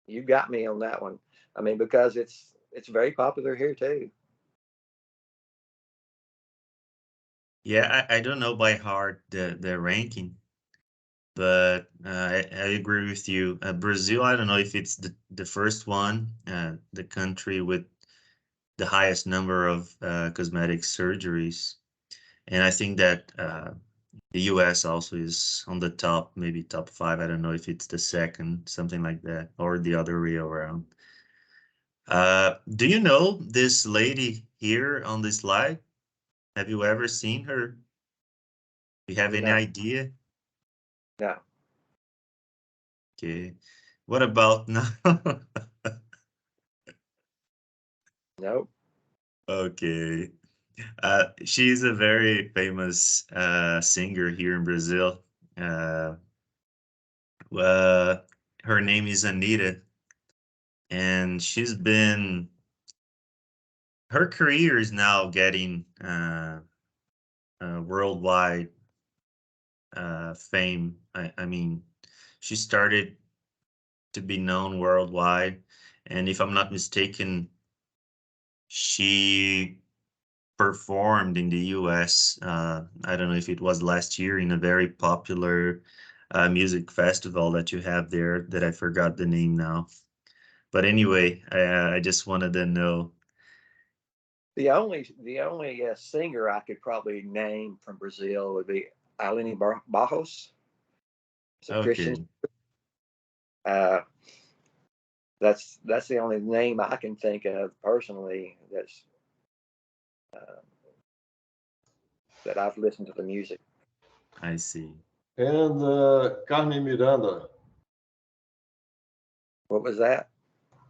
You got me on that one. I mean, because it's very popular here too. Yeah, I don't know by heart the ranking, but I agree with you. Brazil, I don't know if it's the first one, the country with the highest number of cosmetic surgeries. And I think that the US also is on the top, maybe top five. I don't know if it's the second, something like that, or the other way around. Do you know this lady here on this slide? Have you ever seen her? Do you have any No, idea? no, Okay. What about now? no. Okay. She's a very famous singer here in Brazil. Uh, uh, her name is Anita, and her career is now getting worldwide fame. I mean, she started to be known worldwide, and if I'm not mistaken, she performed in the US. I don't know if it was last year in a very popular music festival that you have there that I forgot the name now. But anyway, I just wanted to know. The only singer I could probably name from Brazil would be Allen Barros. It's a Christian. Okay. Uh, that's the only name I can think of personally uh, that I've listened to the music. I see. And Carmen Miranda. What was that?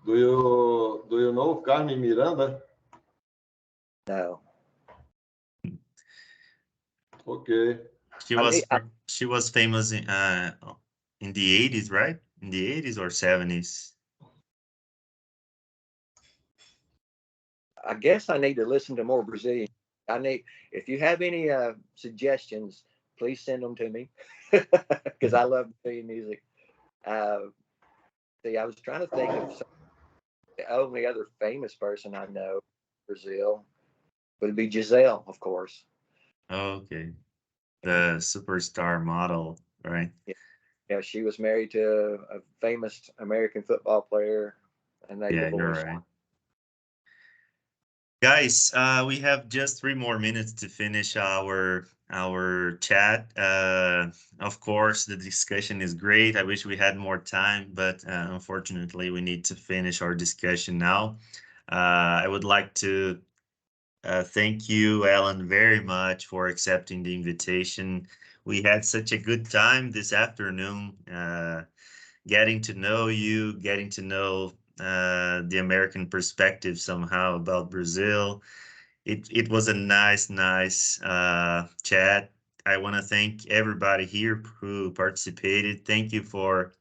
Do you know Carmen Miranda? No. Okay. I need. She was famous in the 80s, right? In the 80s or 70s. I guess I need to listen to more Brazilian. I need. If you have any suggestions, please send them to me because I love Brazilian music. Uh, See, I was trying to think of the only other famous person I know in Brazil would be Giselle, of course. Okay. The superstar model, right? Yeah, yeah, she was married to a famous American football player, and they Yeah, you're divorced. right. Guys, we have just 3 more minutes to finish our chat. Of course, the discussion is great. I wish we had more time, but unfortunately, we need to finish our discussion now. I would like to thank you, Alan, very much for accepting the invitation. We had such a good time this afternoon, getting to know you, getting to know the American perspective somehow about Brazil. It was a nice chat. I want to thank everybody here who participated. Thank you for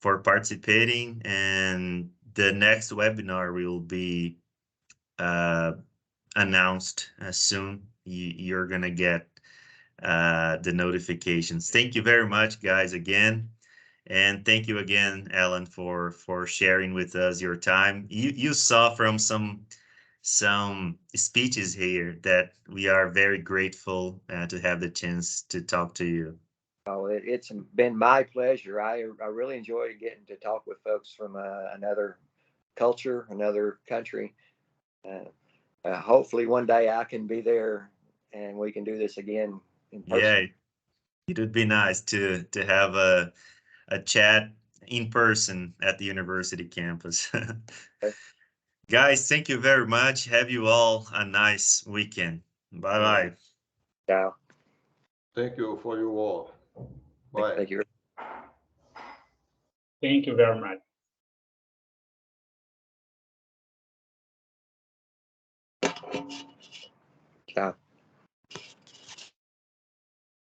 participating. And the next webinar will be uh, announced soon. You're gonna get the notifications. Thank you very much, guys, again. And thank you again, Alan, for sharing with us your time. You saw from some speeches here that we are very grateful to have the chance to talk to you. Oh, it's been my pleasure. I really enjoy getting to talk with folks from another culture, another country. Hopefully, one day I can be there and we can do this again in person. Yeah, it would be nice to have a chat in person at the university campus. Guys, thank you very much. Have you all a nice weekend. Bye bye. Ciao. Thank you for you all. Bye. Thank you. Thank you very much. Ciao.